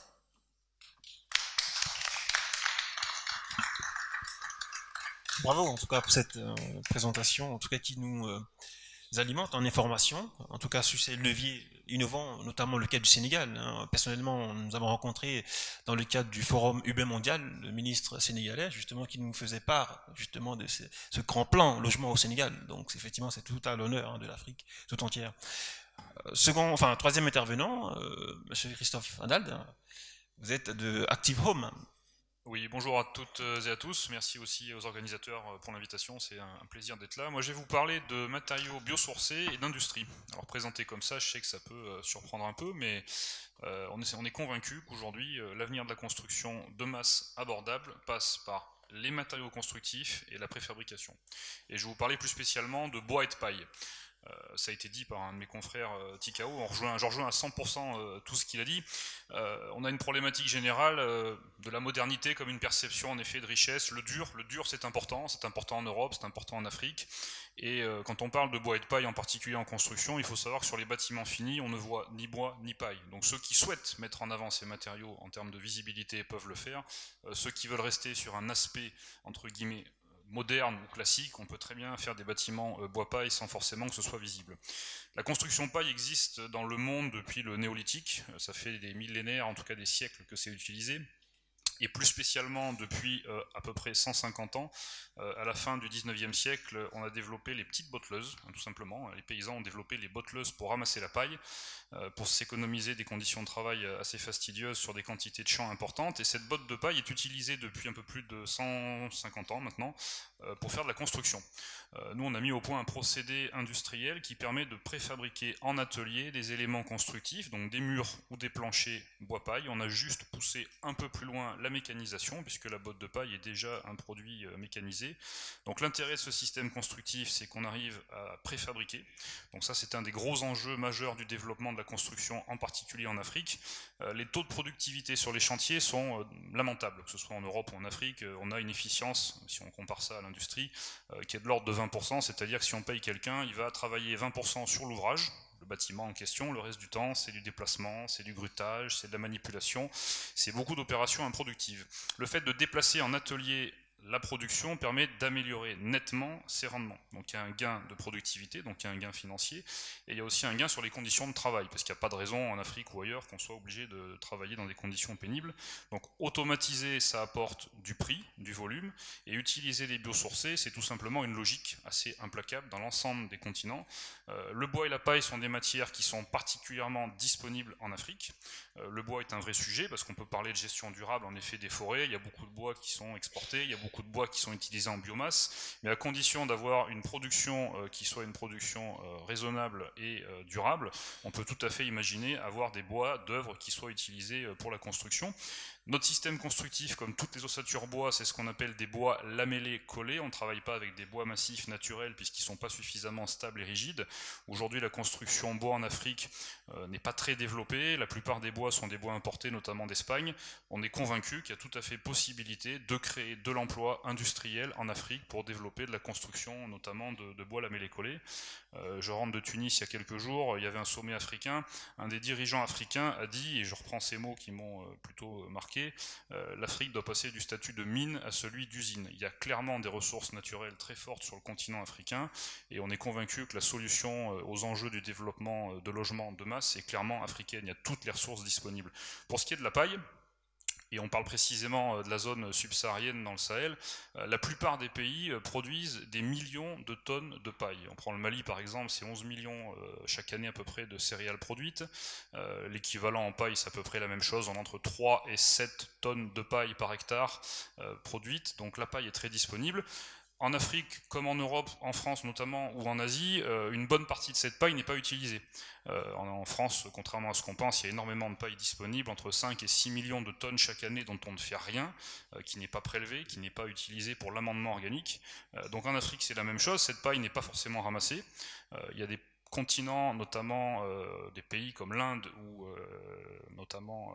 Bravo en tout cas pour cette présentation, en tout cas qui nous alimente en information, en tout cas sur ces leviers innovants, notamment le cas du Sénégal. Personnellement, nous avons rencontré dans le cadre du forum UB mondial le ministre sénégalais, justement, qui nous faisait part justement de ce grand plan logement au Sénégal. Donc effectivement, c'est tout à l'honneur de l'Afrique tout entière. Troisième intervenant, monsieur Christophe Adald, vous êtes de Active Home. Oui, bonjour à toutes et à tous. Merci aussi aux organisateurs pour l'invitation. C'est un plaisir d'être là. Moi, je vais vous parler de matériaux biosourcés et d'industrie. Alors, présenté comme ça, je sais que ça peut surprendre un peu, mais on est convaincu qu'aujourd'hui, l'avenir de la construction de masse abordable passe par les matériaux constructifs et la préfabrication. Et je vais vous parler plus spécialement de bois et de paille. Ça a été dit par un de mes confrères Tikao, j'en rejoins à 100% tout ce qu'il a dit. On a une problématique générale de la modernité comme une perception en effet de richesse. Le dur c'est important en Europe, c'est important en Afrique. Et quand on parle de bois et de paille en particulier en construction, il faut savoir que sur les bâtiments finis, on ne voit ni bois ni paille. Donc ceux qui souhaitent mettre en avant ces matériaux en termes de visibilité peuvent le faire. Ceux qui veulent rester sur un aspect entre guillemets moderne ou classique, on peut très bien faire des bâtiments bois-paille sans forcément que ce soit visible. La construction paille existe dans le monde depuis le néolithique, ça fait des millénaires, en tout cas des siècles que c'est utilisé, et plus spécialement depuis à peu près 150 ans, à la fin du 19e siècle, on a développé les petites botteleuses, tout simplement. Les paysans ont développé les botteleuses pour ramasser la paille, pour s'économiser des conditions de travail assez fastidieuses sur des quantités de champs importantes, et cette botte de paille est utilisée depuis un peu plus de 150 ans maintenant, pour faire de la construction. Nous, on a mis au point un procédé industriel qui permet de préfabriquer en atelier des éléments constructifs, donc des murs ou des planchers bois-paille. On a juste poussé un peu plus loin la mécanisation, puisque la botte de paille est déjà un produit mécanisé. Donc l'intérêt de ce système constructif, c'est qu'on arrive à préfabriquer. Donc ça, c'est un des gros enjeux majeurs du développement de la construction, en particulier en Afrique. Les taux de productivité sur les chantiers sont lamentables, que ce soit en Europe ou en Afrique. On a une efficience, si on compare ça à l'industrie, qui est de l'ordre de 20%, c'est-à-dire que si on paye quelqu'un, il va travailler 20% sur l'ouvrage, le bâtiment en question, le reste du temps, c'est du déplacement, c'est du grutage, c'est de la manipulation, c'est beaucoup d'opérations improductives. Le fait de déplacer en atelier la production permet d'améliorer nettement ses rendements. Donc il y a un gain de productivité, donc il y a un gain financier, et il y a aussi un gain sur les conditions de travail, parce qu'il n'y a pas de raison en Afrique ou ailleurs qu'on soit obligé de travailler dans des conditions pénibles. Donc automatiser, ça apporte du prix, du volume, et utiliser des biosourcés, c'est tout simplement une logique assez implacable dans l'ensemble des continents. Le bois et la paille sont des matières qui sont particulièrement disponibles en Afrique. Le bois est un vrai sujet, parce qu'on peut parler de gestion durable en effet des forêts, il y a beaucoup de bois qui sont exportés, il y a beaucoup de bois qui sont utilisés en biomasse, mais à condition d'avoir une production qui soit une production raisonnable et durable, on peut tout à fait imaginer avoir des bois d'œuvre qui soient utilisés pour la construction. Notre système constructif, comme toutes les ossatures bois, c'est ce qu'on appelle des bois lamellés collés. On ne travaille pas avec des bois massifs naturels puisqu'ils ne sont pas suffisamment stables et rigides. Aujourd'hui, la construction bois en Afrique n'est pas très développée. La plupart des bois sont des bois importés, notamment d'Espagne. On est convaincu qu'il y a tout à fait possibilité de créer de l'emploi industriel en Afrique pour développer de la construction, notamment de bois lamellés collés. Je rentre de Tunis il y a quelques jours, il y avait un sommet africain. Un des dirigeants africains a dit, et je reprends ces mots qui m'ont plutôt marqué, l'Afrique doit passer du statut de mine à celui d'usine. Il y a clairement des ressources naturelles très fortes sur le continent africain et on est convaincu que la solution aux enjeux du développement de logements de masse est clairement africaine. Il y a toutes les ressources disponibles. Pour ce qui est de la paille, et on parle précisément de la zone subsaharienne dans le Sahel, la plupart des pays produisent des millions de tonnes de paille. On prend le Mali par exemple, c'est 11 millions chaque année à peu près de céréales produites. L'équivalent en paille, c'est à peu près la même chose, on a entre 3 et 7 tonnes de paille par hectare produite, donc la paille est très disponible. En Afrique, comme en Europe, en France notamment, ou en Asie, une bonne partie de cette paille n'est pas utilisée. En France, contrairement à ce qu'on pense, il y a énormément de paille disponible, entre 5 et 6 millions de tonnes chaque année dont on ne fait rien, qui n'est pas prélevée, qui n'est pas utilisée pour l'amendement organique. Donc en Afrique, c'est la même chose, cette paille n'est pas forcément ramassée. Il y a des continents, notamment des pays comme l'Inde ou notamment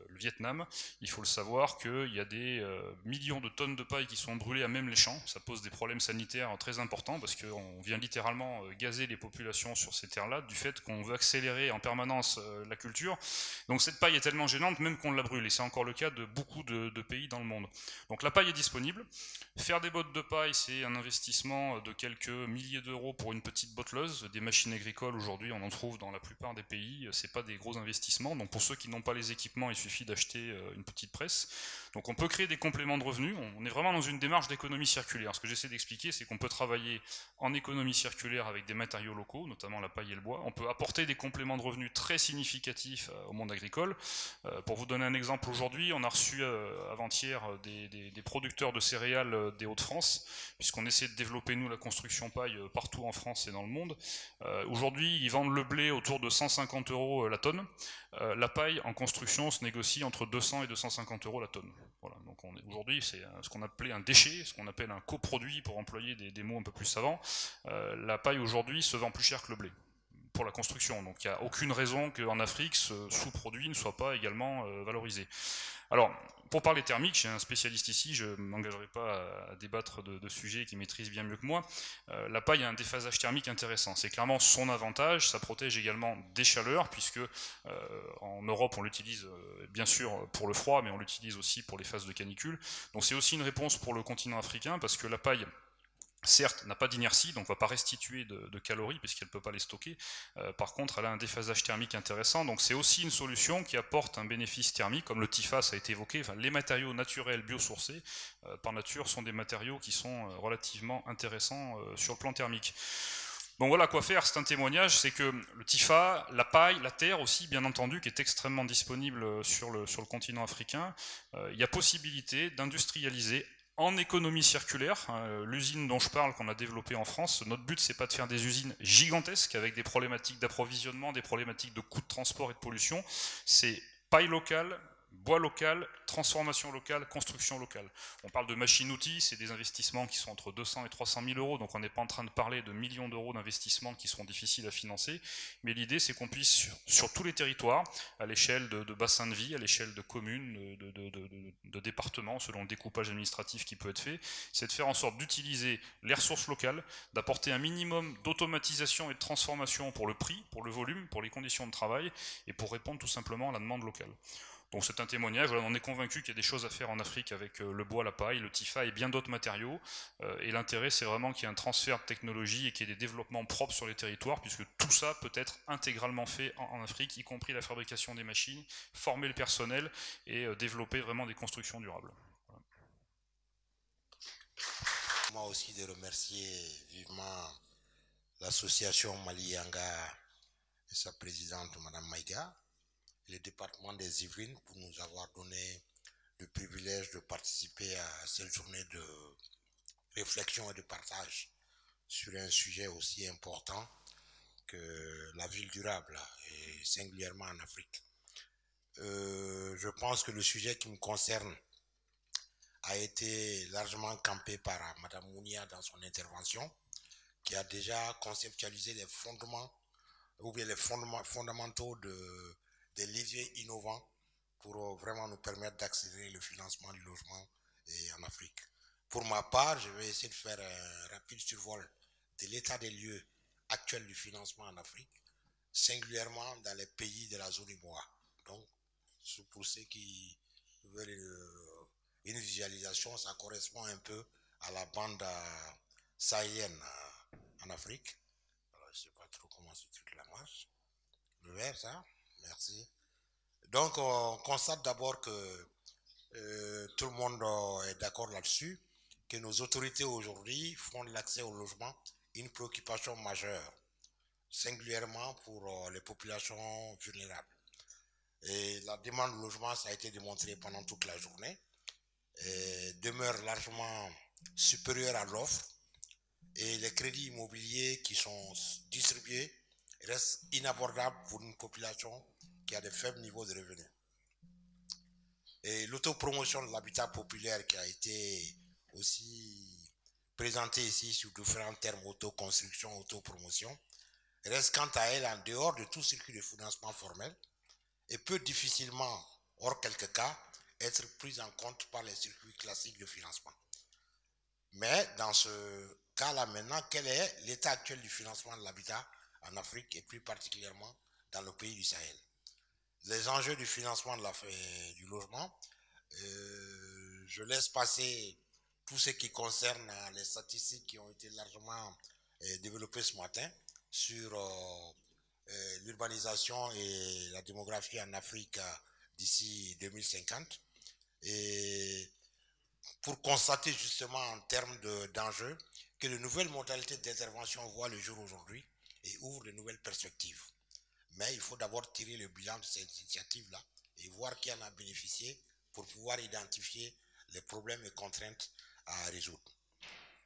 le Vietnam, il faut le savoir qu'il y a des millions de tonnes de paille qui sont brûlées à même les champs. Ça pose des problèmes sanitaires très importants parce qu'on vient littéralement gazer les populations sur ces terres-là du fait qu'on veut accélérer en permanence la culture. Donc cette paille est tellement gênante même qu'on la brûle, et c'est encore le cas de beaucoup de pays dans le monde. Donc la paille est disponible. Faire des bottes de paille, c'est un investissement de quelques milliers d'euros pour une petite botteleuse. Des machines agricoles aujourd'hui, on en trouve dans la plupart des pays, c'est pas des gros investissements. Donc pour ceux qui n'ont pas les équipements, il suffit d'acheter une petite presse. Donc on peut créer des compléments de revenus. On est vraiment dans une démarche d'économie circulaire. Ce que j'essaie d'expliquer, c'est qu'on peut travailler en économie circulaire avec des matériaux locaux, notamment la paille et le bois. On peut apporter des compléments de revenus très significatifs au monde agricole. Pour vous donner un exemple, aujourd'hui, on a reçu avant-hier des producteurs de céréales des Hauts-de-France, puisqu'on essaie de développer, nous, la construction paille partout en France et dans le monde. Aujourd'hui, ils vendent le blé autour de 150 € la tonne. La paille en construction se négocie entre 200 et 250 € la tonne. Voilà, donc aujourd'hui, c'est ce qu'on appelait un déchet, ce qu'on appelle un coproduit, pour employer des mots un peu plus savants. La paille aujourd'hui se vend plus cher que le blé pour la construction. Donc il n'y a aucune raison qu'en Afrique, ce sous-produit ne soit pas également valorisé. Alors, pour parler thermique, j'ai un spécialiste ici, je ne m'engagerai pas à débattre de sujets qu'il maîtrise bien mieux que moi. La paille a un déphasage thermique intéressant. C'est clairement son avantage. Ça protège également des chaleurs, puisque en Europe, on l'utilise bien sûr pour le froid, mais on l'utilise aussi pour les phases de canicule. Donc c'est aussi une réponse pour le continent africain, parce que la paille, certes, n'a pas d'inertie, donc ne va pas restituer de calories puisqu'elle ne peut pas les stocker. Par contre, elle a un déphasage thermique intéressant, donc c'est aussi une solution qui apporte un bénéfice thermique, comme le TIFA, ça a été évoqué. Enfin, les matériaux naturels biosourcés, par nature, sont des matériaux qui sont relativement intéressants sur le plan thermique. Donc voilà quoi faire, c'est un témoignage, c'est que le TIFA, la paille, la terre aussi, bien entendu, qui est extrêmement disponible sur le continent africain, il y a possibilité d'industrialiser en économie circulaire. L'usine dont je parle, qu'on a développée en France, notre but, c'est pas de faire des usines gigantesques avec des problématiques d'approvisionnement, des problématiques de coûts de transport et de pollution. C'est paille locale, bois local, transformation locale, construction locale. On parle de machines-outils, c'est des investissements qui sont entre 200 et 300 000 €, donc on n'est pas en train de parler de millions d'euros d'investissements qui seront difficiles à financer, mais l'idée c'est qu'on puisse, sur tous les territoires, à l'échelle de bassins de vie, à l'échelle de communes, de départements, selon le découpage administratif qui peut être fait, c'est de faire en sorte d'utiliser les ressources locales, d'apporter un minimum d'automatisation et de transformation pour le prix, pour le volume, pour les conditions de travail, et pour répondre tout simplement à la demande locale. Donc c'est un témoignage, voilà, on est convaincu qu'il y a des choses à faire en Afrique avec le bois, la paille, le TIFA et bien d'autres matériaux, et l'intérêt c'est vraiment qu'il y ait un transfert de technologie et qu'il y ait des développements propres sur les territoires, puisque tout ça peut être intégralement fait en Afrique, y compris la fabrication des machines, former le personnel et développer vraiment des constructions durables. Voilà. Moi aussi de remercier vivement l'association Mali Yanga et sa présidente Madame Maïga, le département des Yvelines pour nous avoir donné le privilège de participer à cette journée de réflexion et de partage sur un sujet aussi important que la ville durable et singulièrement en Afrique. Je pense que le sujet qui me concerne a été largement campé par Madame Mounia dans son intervention, qui a déjà conceptualisé les fondements ou bien les fondamentaux des leviers innovants pour vraiment nous permettre d'accélérer le financement du logement en Afrique. Pour ma part, je vais essayer de faire un rapide survol de l'état des lieux actuel du financement en Afrique, singulièrement dans les pays de la zone UEMOA. Donc, pour ceux qui veulent une visualisation, ça correspond un peu à la bande sahélienne en Afrique. Alors, je ne sais pas trop comment ce truc-là marche. Le vert, ça? Merci. Donc, on constate d'abord que tout le monde est d'accord là-dessus, que nos autorités aujourd'hui font de l'accès au logement une préoccupation majeure, singulièrement pour les populations vulnérables. Et la demande de logement, ça a été démontré pendant toute la journée, et demeure largement supérieure à l'offre et les crédits immobiliers qui sont distribués restent inabordables pour une population qui a de faibles niveaux de revenus. Et l'autopromotion de l'habitat populaire qui a été aussi présentée ici sous différents termes, autoconstruction, autopromotion, reste quant à elle en dehors de tout circuit de financement formel et peut difficilement, hors quelques cas, être prise en compte par les circuits classiques de financement. Mais dans ce cas-là maintenant, quel est l'état actuel du financement de l'habitat en Afrique et plus particulièrement dans le pays du Sahel? Les enjeux du financement du logement, je laisse passer tout ce qui concerne les statistiques qui ont été largement développées ce matin sur l'urbanisation et la démographie en Afrique d'ici 2050. Et pour constater justement en termes d'enjeux que de nouvelles modalités d'intervention voient le jour aujourd'hui et ouvrent de nouvelles perspectives. Mais il faut d'abord tirer le bilan de ces initiatives-là et voir qui en a bénéficié pour pouvoir identifier les problèmes et contraintes à résoudre.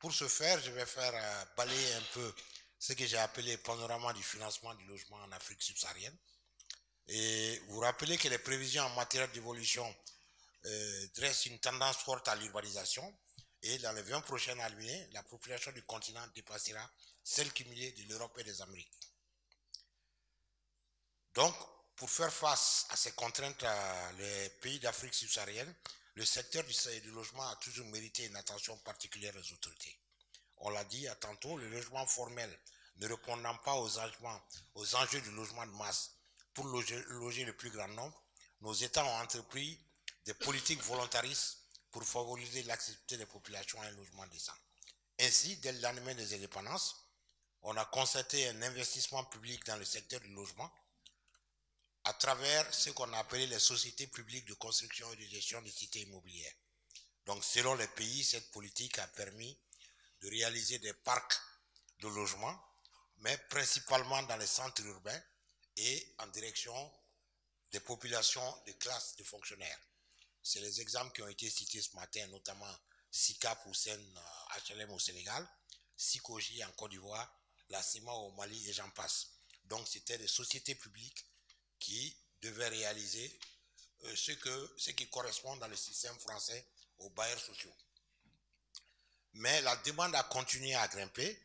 Pour ce faire, je vais faire balayer un peu ce que j'ai appelé panorama du financement du logement en Afrique subsaharienne. Et vous rappelez que les prévisions en matière d'évolution dressent une tendance forte à l'urbanisation et dans les 20 prochaines années, la population du continent dépassera celle cumulée de l'Europe et des Amériques. Donc, pour faire face à ces contraintes, les pays d'Afrique subsaharienne, le secteur du logement a toujours mérité une attention particulière des autorités. On l'a dit à tantôt, le logement formel ne répondant pas aux enjeux du logement de masse pour loger le plus grand nombre, nos États ont entrepris des politiques volontaristes pour favoriser l'accessibilité des populations à un logement décent. Ainsi, dès le lendemain des indépendances, on a constaté un investissement public dans le secteur du logement à travers ce qu'on a appelé les sociétés publiques de construction et de gestion des cités immobilières. Donc, selon les pays, cette politique a permis de réaliser des parcs de logements, mais principalement dans les centres urbains et en direction des populations de classes de fonctionnaires. C'est les exemples qui ont été cités ce matin, notamment SICAP ou SEN HLM au Sénégal, SICOGI en Côte d'Ivoire, la CIMA au Mali et j'en passe. Donc, c'était des sociétés publiques qui devaient réaliser ce qui correspond dans le système français aux bailleurs sociaux. Mais la demande a continué à grimper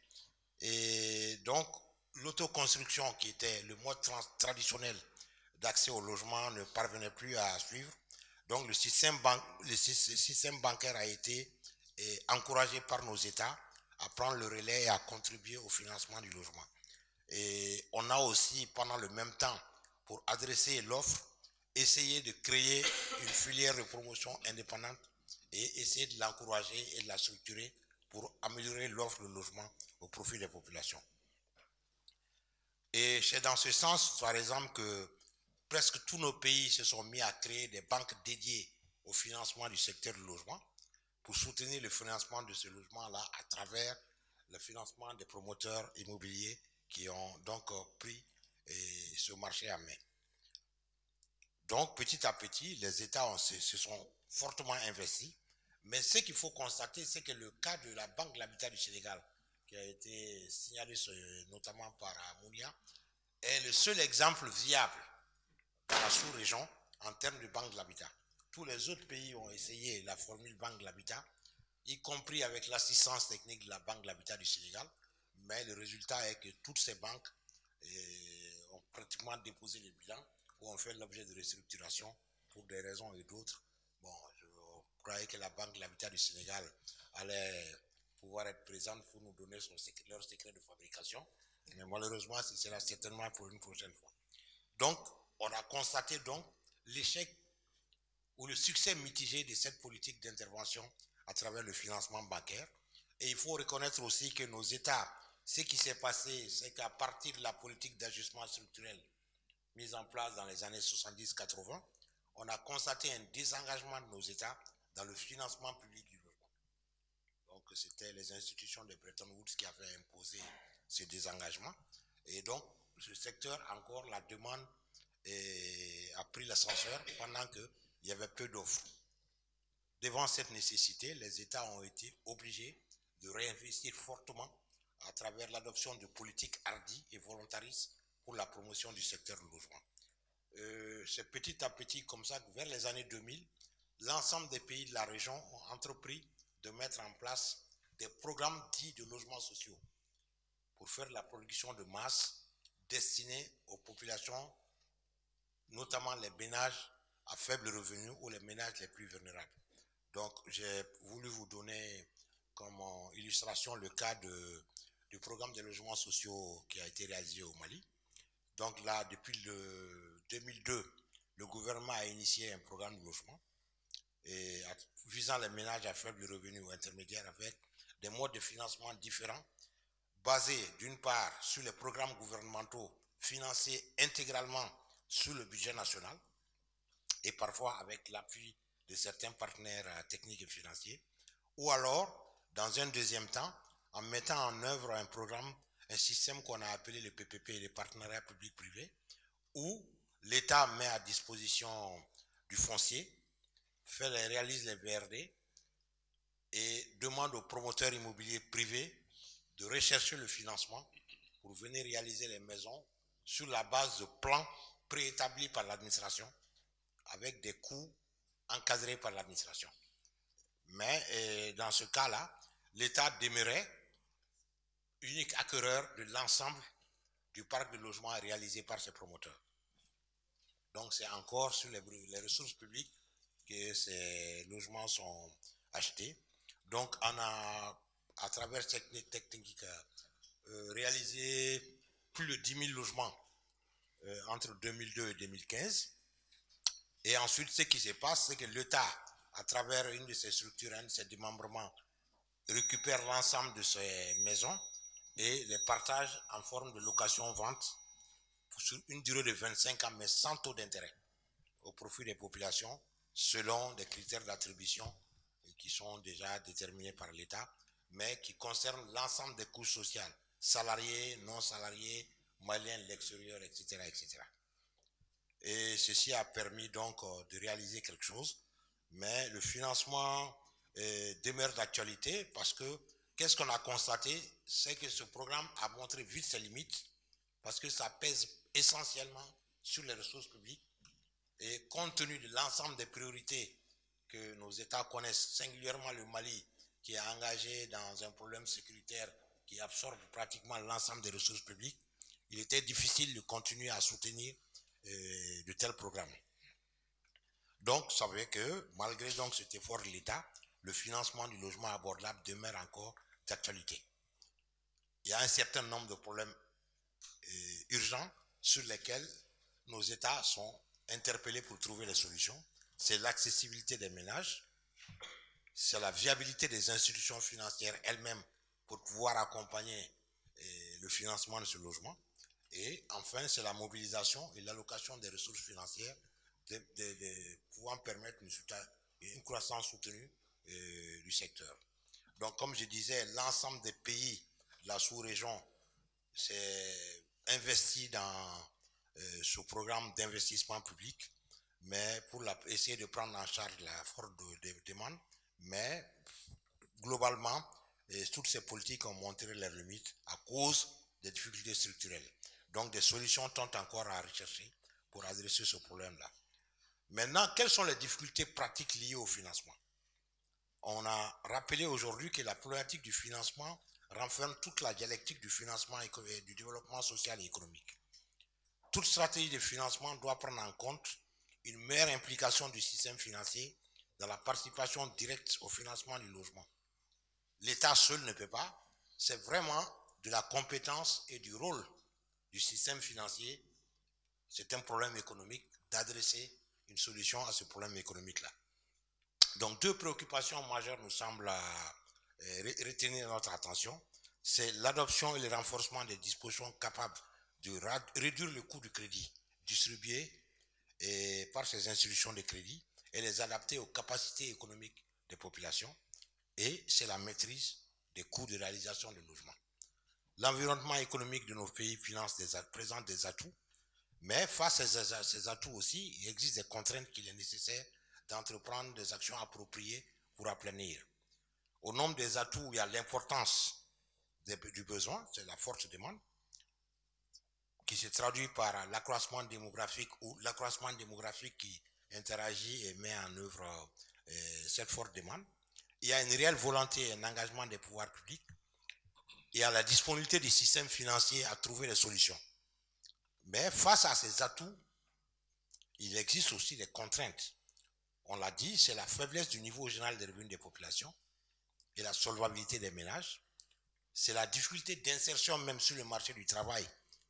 et donc l'autoconstruction qui était le mode traditionnel d'accès au logement ne parvenait plus à suivre. Donc le système bancaire a été encouragé par nos États à prendre le relais et à contribuer au financement du logement. Et on a aussi, pendant le même temps, pour adresser l'offre, essayé de créer une filière de promotion indépendante et essayer de l'encourager et de la structurer pour améliorer l'offre de logement au profit des populations. Et c'est dans ce sens, par exemple, que presque tous nos pays se sont mis à créer des banques dédiées au financement du secteur du logement pour soutenir le financement de ce logement-là à travers le financement des promoteurs immobiliers qui ont donc pris ce marché en main. Donc, petit à petit, les États se sont fortement investis. Mais ce qu'il faut constater, c'est que le cas de la Banque de l'Habitat du Sénégal, qui a été signalé notamment par Mounia, est le seul exemple viable dans la sous-région en termes de Banque de l'Habitat. Tous les autres pays ont essayé la formule Banque de l'Habitat, y compris avec l'assistance technique de la Banque de l'Habitat du Sénégal, mais le résultat est que toutes ces banques ont pratiquement déposé le bilan ou ont fait l'objet de restructuration pour des raisons et d'autres. Bon, je croyais que la Banque de l'Habitat du Sénégal allait pouvoir être présente pour nous donner leur secret de fabrication, mais malheureusement, ce sera certainement pour une prochaine fois. Donc, on a constaté donc l'échec ou le succès mitigé de cette politique d'intervention à travers le financement bancaire. Et il faut reconnaître aussi que nos États, ce qui s'est passé, c'est qu'à partir de la politique d'ajustement structurel mise en place dans les années 70-80, on a constaté un désengagement de nos États dans le financement public du logement. Donc, c'était les institutions de Bretton Woods qui avaient imposé ce désengagement. Et donc, ce secteur, encore, la demande a pris l'ascenseur pendant qu'il y avait peu d'offres. devant cette nécessité, les États ont été obligés de réinvestir fortement à travers l'adoption de politiques hardies et volontaristes pour la promotion du secteur du logement. C'est petit à petit comme ça que vers les années 2000, l'ensemble des pays de la région ont entrepris de mettre en place des programmes dits de logements sociaux pour faire la production de masse destinée aux populations, notamment les ménages à faible revenu ou les ménages les plus vulnérables. Donc, j'ai voulu vous donner comme illustration le cas du programme de logements sociaux qui a été réalisé au Mali. Donc là, depuis le 2002, le gouvernement a initié un programme de logement et visant les ménages à faible revenu ou intermédiaire avec des modes de financement différents, basés d'une part sur les programmes gouvernementaux financés intégralement sur le budget national et parfois avec l'appui de certains partenaires techniques et financiers, ou alors, dans un deuxième temps, en mettant en œuvre un système qu'on a appelé le PPP, les partenariats publics-privés, où l'État met à disposition du foncier, réalise les VRD et demande aux promoteurs immobiliers privés de rechercher le financement pour venir réaliser les maisons sur la base de plans préétablis par l'administration avec des coûts encadrés par l'administration. Mais dans ce cas-là, l'État demeurait unique acquéreur de l'ensemble du parc de logements réalisé par ses promoteurs. Donc c'est encore sur les ressources publiques que ces logements sont achetés. Donc on a, à travers cette technique, réalisé plus de 10 000 logements entre 2002 et 2015. Et ensuite, ce qui se passe, c'est que l'État, à travers une de ses structures, un de ses démembrements, récupère l'ensemble de ces maisons et les partage en forme de location-vente sur une durée de 25 ans, mais sans taux d'intérêt, au profit des populations, selon des critères d'attribution qui sont déjà déterminés par l'État, mais qui concernent l'ensemble des couches sociales, salariés, non salariés, maliens de l'extérieur, etc., etc. Et ceci a permis donc de réaliser quelque chose, mais le financement demeure d'actualité parce que qu'est-ce qu'on a constaté, c'est que ce programme a montré vite ses limites parce que ça pèse essentiellement sur les ressources publiques et compte tenu de l'ensemble des priorités que nos États connaissent, singulièrement le Mali qui est engagé dans un problème sécuritaire qui absorbe pratiquement l'ensemble des ressources publiques, il était difficile de continuer à soutenir de tels programmes. Donc, ça veut dire que malgré donc cet effort de l'État, le financement du logement abordable demeure encore d'actualité. Il y a un certain nombre de problèmes urgents sur lesquels nos États sont interpellés pour trouver les solutions. C'est l'accessibilité des ménages, c'est la viabilité des institutions financières elles-mêmes pour pouvoir accompagner le financement de ce logement. Et enfin, c'est la mobilisation et l'allocation des ressources financières pouvant permettre une croissance soutenue du secteur. Donc, comme je disais, l'ensemble des pays de la sous-région s'est investi dans ce programme d'investissement public, mais pour essayer de prendre en charge la forte demande. Mais globalement, toutes ces politiques ont montré leurs limites à cause des difficultés structurelles. Donc, des solutions tentent encore à rechercher pour adresser ce problème-là. Maintenant, quelles sont les difficultés pratiques liées au financement? On a rappelé aujourd'hui que la problématique du financement renferme toute la dialectique du financement et du développement social et économique. Toute stratégie de financement doit prendre en compte une meilleure implication du système financier dans la participation directe au financement du logement. L'État seul ne peut pas, c'est vraiment de la compétence et du rôle du système financier, c'est un problème économique, d'adresser une solution à ce problème économique-là. Donc, deux préoccupations majeures nous semblent retenir notre attention. C'est l'adoption et le renforcement des dispositions capables de réduire le coût du crédit distribué par ces institutions de crédit et les adapter aux capacités économiques des populations. Et c'est la maîtrise des coûts de réalisation de logements. L'environnement économique de nos pays présente des atouts, mais face à ces atouts aussi, il existe des contraintes qu'il est nécessaire d'entreprendre des actions appropriées pour aplanir. Au nombre des atouts, il y a l'importance du besoin, c'est la forte demande, qui se traduit par l'accroissement démographique ou l'accroissement démographique qui interagit et met en œuvre cette forte demande. Il y a une réelle volonté et un engagement des pouvoirs publics. Il y a la disponibilité du système financier à trouver des solutions. Mais face à ces atouts, il existe aussi des contraintes. On l'a dit, c'est la faiblesse du niveau général des revenus des populations et la solvabilité des ménages. C'est la difficulté d'insertion même sur le marché du travail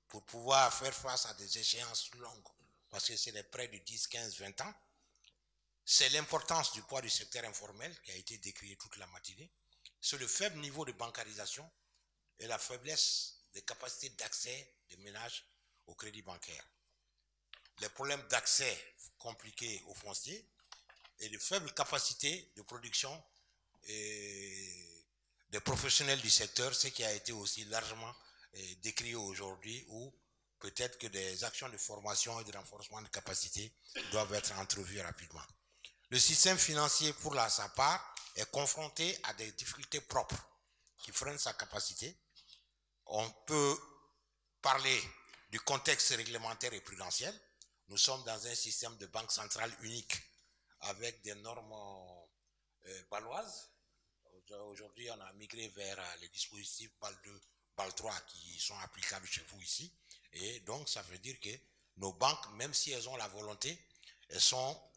pour pouvoir faire face à des échéances longues, parce que c'est des prêts de 10, 15, 20 ans. C'est l'importance du poids du secteur informel qui a été décrié toute la matinée. C'est le faible niveau de bancarisation et la faiblesse des capacités d'accès des ménages au crédit bancaire. Les problèmes d'accès compliqués au foncier et de faibles capacités de production et des professionnels du secteur, ce qui a été aussi largement décrié aujourd'hui, où peut-être que des actions de formation et de renforcement de capacités doivent être entrevues rapidement. Le système financier, pour sa part, est confronté à des difficultés propres qui freinent sa capacité. On peut parler du contexte réglementaire et prudentiel. Nous sommes dans un système de banque centrale unique avec des normes baloises. Aujourd'hui, on a migré vers les dispositifs BAL 2, BAL 3 qui sont applicables chez vous ici. Et donc, ça veut dire que nos banques, même si elles ont la volonté, elles sont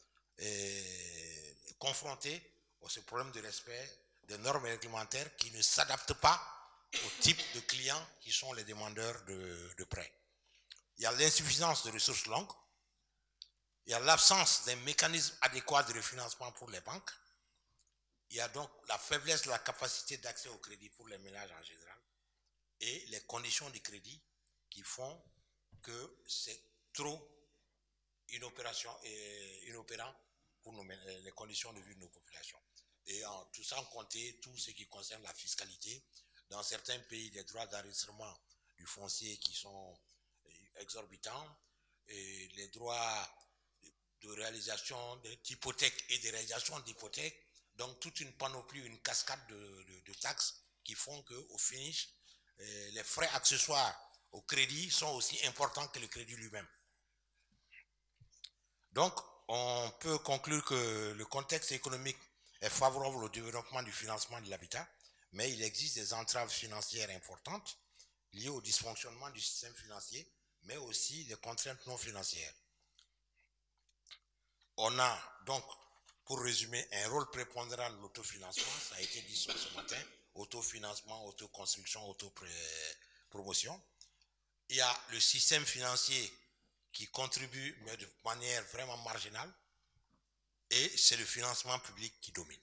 confrontées à ce problème de respect des normes réglementaires qui ne s'adaptent pas au type de clients qui sont les demandeurs de prêts. Il y a l'insuffisance de ressources longues. Il y a l'absence d'un mécanisme adéquat de refinancement pour les banques. Il y a donc la faiblesse de la capacité d'accès au crédit pour les ménages en général et les conditions de crédit qui font que c'est trop inopérant pour les conditions de vie de nos populations. Et en tout sans compter tout ce qui concerne la fiscalité. Dans certains pays, des droits d'enregistrement du foncier qui sont exorbitants et les droits de réalisation d'hypothèques et de réalisation d'hypothèques. Donc toute une panoplie, une cascade de taxes qui font qu'au finish, les frais accessoires au crédit sont aussi importants que le crédit lui-même. Donc on peut conclure que le contexte économique est favorable au développement du financement de l'habitat, mais il existe des entraves financières importantes liées au dysfonctionnement du système financier, mais aussi des contraintes non financières. On a donc, pour résumer, un rôle prépondérant de l'autofinancement, ça a été dit ce matin, autofinancement, autoconstruction, autopromotion. Il y a le système financier qui contribue, mais de manière vraiment marginale, et c'est le financement public qui domine.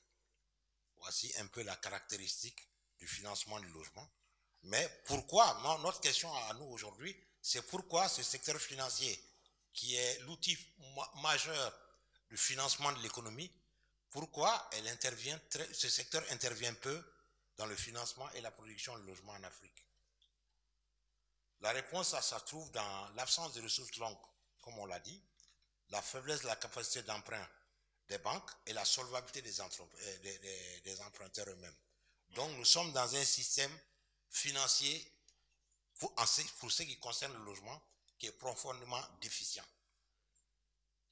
Voici un peu la caractéristique du financement du logement. Mais pourquoi, notre question à nous aujourd'hui, c'est pourquoi ce secteur financier, qui est l'outil majeur du financement de l'économie, pourquoi ce secteur intervient peu dans le financement et la production de logements en Afrique? La réponse à ça se trouve dans l'absence de ressources longues, comme on l'a dit, la faiblesse de la capacité d'emprunt des banques et la solvabilité des emprunteurs eux-mêmes. Donc nous sommes dans un système financier, pour ce qui concerne le logement, qui est profondément déficient.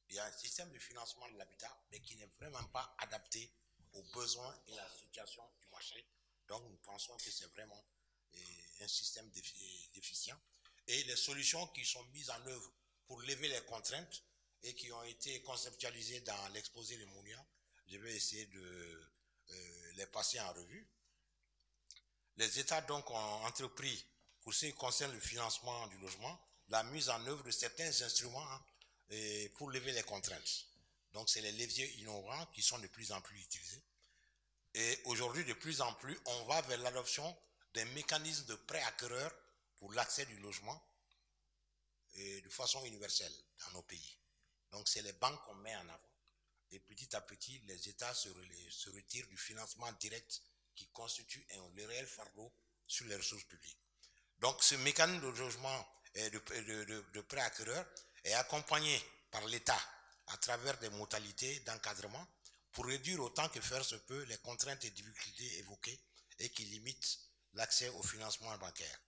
Il y a un système de financement de l'habitat, mais qui n'est vraiment pas adapté aux besoins et à la situation du marché. Donc nous pensons que c'est vraiment un système déficient. Et les solutions qui sont mises en œuvre pour lever les contraintes et qui ont été conceptualisées dans l'exposé de Mounia, je vais essayer de les passer en revue. Les États donc ont entrepris, pour ce qui concerne le financement du logement, la mise en œuvre de certains instruments pour lever les contraintes. Donc c'est les leviers innovants qui sont de plus en plus utilisés. Et aujourd'hui, de plus en plus, on va vers l'adoption d'un mécanisme de prêt acquéreur pour l'accès du logement et de façon universelle dans nos pays. Donc c'est les banques qu'on met en avant. Et petit à petit, les États se retirent du financement direct qui constitue le réel fardeau sur les ressources publiques. Donc ce mécanisme de logement et de prêt acquéreur est accompagné par l'État à travers des modalités d'encadrement pour réduire autant que faire se peut les contraintes et difficultés évoquées et qui limitent l'accès au financement bancaire.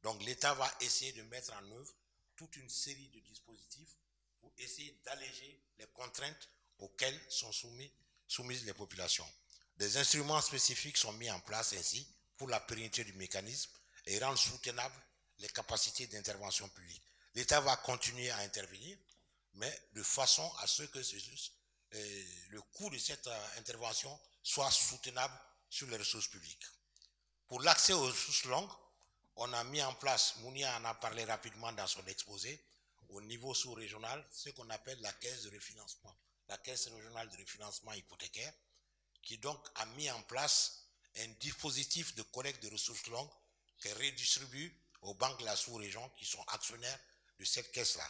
Donc l'État va essayer de mettre en œuvre toute une série de dispositifs pour essayer d'alléger les contraintes auxquelles sont soumises les populations. Des instruments spécifiques sont mis en place ainsi pour la pérennité du mécanisme et rendre soutenables les capacités d'intervention publique. L'État va continuer à intervenir, mais de façon à ce que le coût de cette intervention soit soutenable sur les ressources publiques. Pour l'accès aux ressources longues, on a mis en place, Mounia en a parlé rapidement dans son exposé, au niveau sous-régional, ce qu'on appelle la caisse de refinancement, la caisse régionale de refinancement hypothécaire, qui donc a mis en place un dispositif de collecte de ressources longues qu'elle redistribue aux banques de la sous-région qui sont actionnaires de cette caisse-là.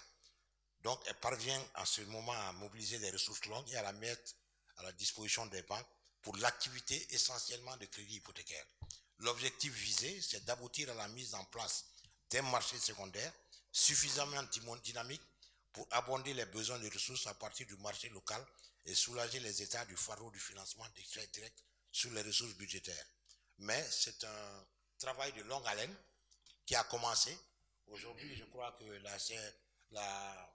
Donc, elle parvient en ce moment à mobiliser des ressources longues et à la mettre à la disposition des banques pour l'activité essentiellement de crédit hypothécaire. L'objectif visé, c'est d'aboutir à la mise en place d'un marché secondaire suffisamment dynamique pour abonder les besoins de ressources à partir du marché local et soulager les États du fardeau du financement direct sur les ressources budgétaires. Mais c'est un travail de longue haleine qui a commencé. Aujourd'hui, je crois que la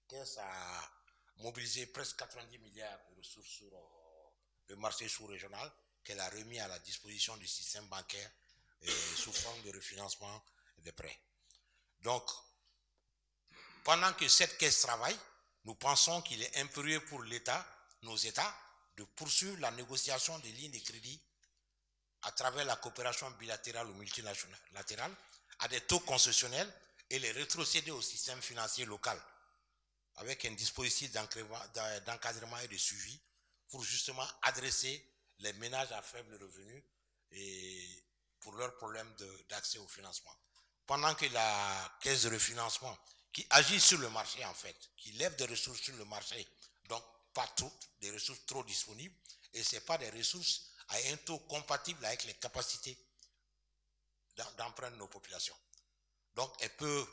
Caisse a mobilisé presque 90 milliards de ressources sur le marché sous-régional qu'elle a remis à la disposition du système bancaire sous forme de refinancement de prêts. Donc, pendant que cette caisse travaille, nous pensons qu'il est impérieux pour l'État, nos États, de poursuivre la négociation des lignes de crédit à travers la coopération bilatérale ou multilatérale à des taux concessionnels et les rétrocéder au système financier local avec un dispositif d'encadrement et de suivi pour justement adresser les ménages à faible revenu et pour leurs problèmes d'accès au financement. Pendant que la caisse de refinancement, qui agit sur le marché en fait, qui lève des ressources sur le marché, donc pas toutes, des ressources trop disponibles, et ce n'est pas des ressources à un taux compatible avec les capacités d'emprunt de nos populations. Donc elle peut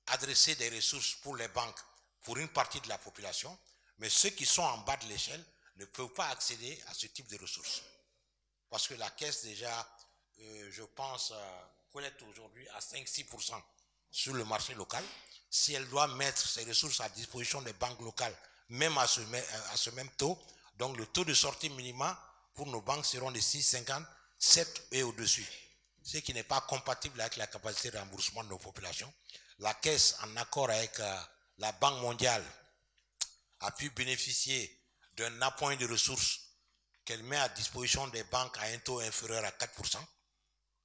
adresser des ressources pour les banques, pour une partie de la population, mais ceux qui sont en bas de l'échelle ne peuvent pas accéder à ce type de ressources. Parce que la caisse déjà, je pense, collecte aujourd'hui à 5-6% sur le marché local. Si elle doit mettre ses ressources à disposition des banques locales, même à ce même taux, donc le taux de sortie minimum pour nos banques seront de 6,50, 7 et au-dessus, ce qui n'est pas compatible avec la capacité de remboursement de nos populations. La caisse, en accord avec la Banque mondiale, a pu bénéficier d'un appoint de ressources qu'elle met à disposition des banques à un taux inférieur à 4%,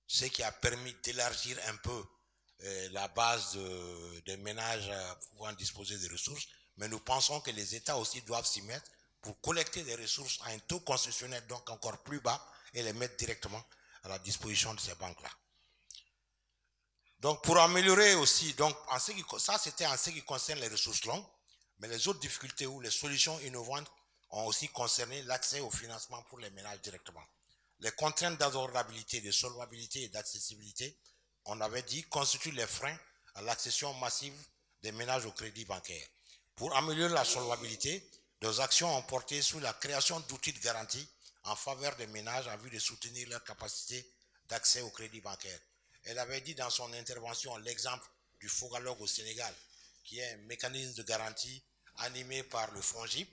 ce qui a permis d'élargir un peu la base des ménages pouvant disposer des ressources, mais nous pensons que les États aussi doivent s'y mettre pour collecter des ressources à un taux concessionnel donc encore plus bas et les mettre directement à la disposition de ces banques-là. Donc pour améliorer aussi, donc ça c'était en ce qui concerne les ressources longues, mais les autres difficultés ou les solutions innovantes ont aussi concerné l'accès au financement pour les ménages directement. Les contraintes d'abordabilité, de solvabilité et d'accessibilité, on avait dit, constituent les freins à l'accession massive des ménages au crédit bancaire. Pour améliorer la solvabilité, des actions ont porté sur la création d'outils de garantie en faveur des ménages en vue de soutenir leur capacité d'accès au crédit bancaire. Elle avait dit dans son intervention l'exemple du Fogalogue au Sénégal, qui est un mécanisme de garantie animé par le FONGIP,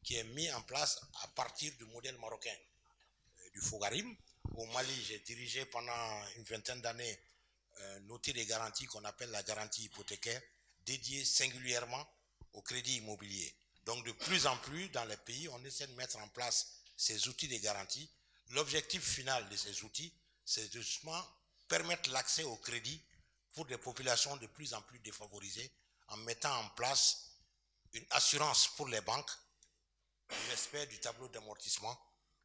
qui est mis en place à partir du modèle marocain du Fogarim. Au Mali, j'ai dirigé pendant une vingtaine d'années un outil de garantie qu'on appelle la garantie hypothécaire, dédié singulièrement au crédit immobilier. Donc de plus en plus dans les pays, on essaie de mettre en place ces outils de garantie. L'objectif final de ces outils, c'est justement permettre l'accès au crédit pour des populations de plus en plus défavorisées en mettant en place une assurance pour les banques, le respect du tableau d'amortissement,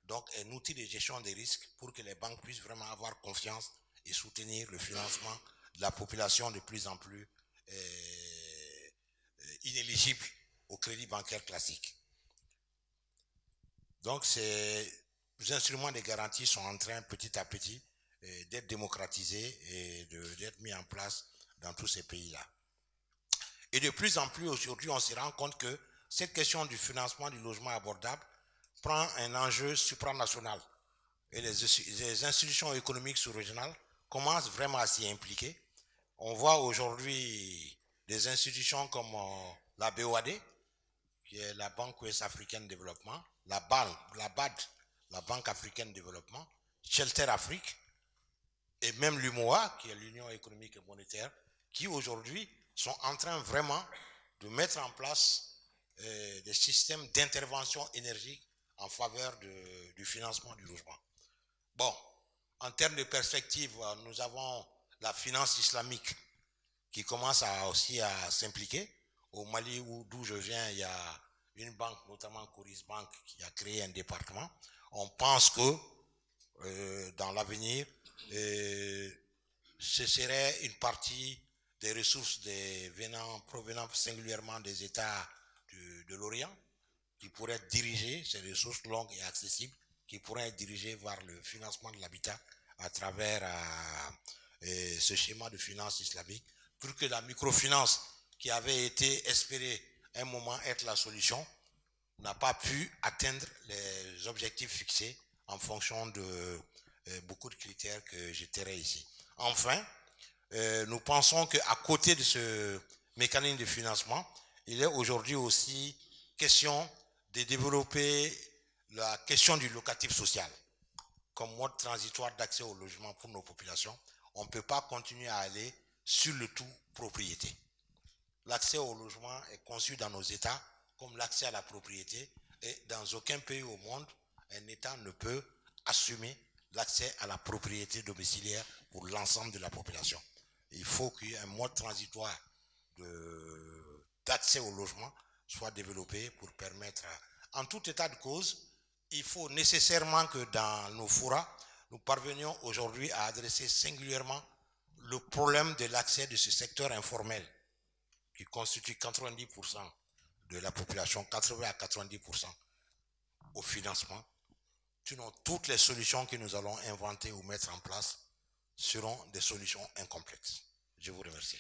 donc un outil de gestion des risques pour que les banques puissent vraiment avoir confiance et soutenir le financement de la population de plus en plus inéligible au crédit bancaire classique. Donc ces instruments de garantie sont en train petit à petit d'être démocratisés et d'être mis en place dans tous ces pays-là. Et de plus en plus aujourd'hui, on se rend compte que cette question du financement du logement abordable prend un enjeu supranational. Et les institutions économiques sous-régionales commencent vraiment à s'y impliquer. On voit aujourd'hui des institutions comme la BOAD, qui est la Banque Ouest-Africaine de Développement, la BAD, la Banque Africaine de Développement, Shelter Afrique, et même l'UMOA, qui est l'Union économique et monétaire, qui aujourd'hui sont en train vraiment de mettre en place des systèmes d'intervention énergique en faveur du financement du logement. Bon, en termes de perspective, nous avons la finance islamique qui commence aussi à s'impliquer. Au Mali, d'où je viens, il y a une banque, notamment Coris Bank, qui a créé un département. On pense que dans l'avenir, ce serait une partie des ressources provenant singulièrement des États de l'Orient qui pourraient être dirigées, ces ressources longues et accessibles, qui pourraient être dirigées vers le financement de l'habitat à travers ce schéma de finance islamique, pour que la microfinance qui avait été espérée à un moment être la solution n'a pas pu atteindre les objectifs fixés en fonction de beaucoup de critères que j'étairai ici. Enfin, nous pensons qu'à côté de ce mécanisme de financement, il est aujourd'hui aussi question de développer la question du locatif social comme mode transitoire d'accès au logement pour nos populations. On ne peut pas continuer à aller sur le tout propriété. L'accès au logement est conçu dans nos États comme l'accès à la propriété et dans aucun pays au monde, un État ne peut assumer l'accès à la propriété domiciliaire pour l'ensemble de la population. Il faut qu'il y ait un mode transitoire d'accès au logement soit développé pour permettre, en tout état de cause, il faut nécessairement que dans nos forats, nous parvenions aujourd'hui à adresser singulièrement le problème de l'accès de ce secteur informel qui constitue 90% de la population, 80 à 90% au financement. Sinon, toutes les solutions que nous allons inventer ou mettre en place seront des solutions incomplexes. Je vous remercie.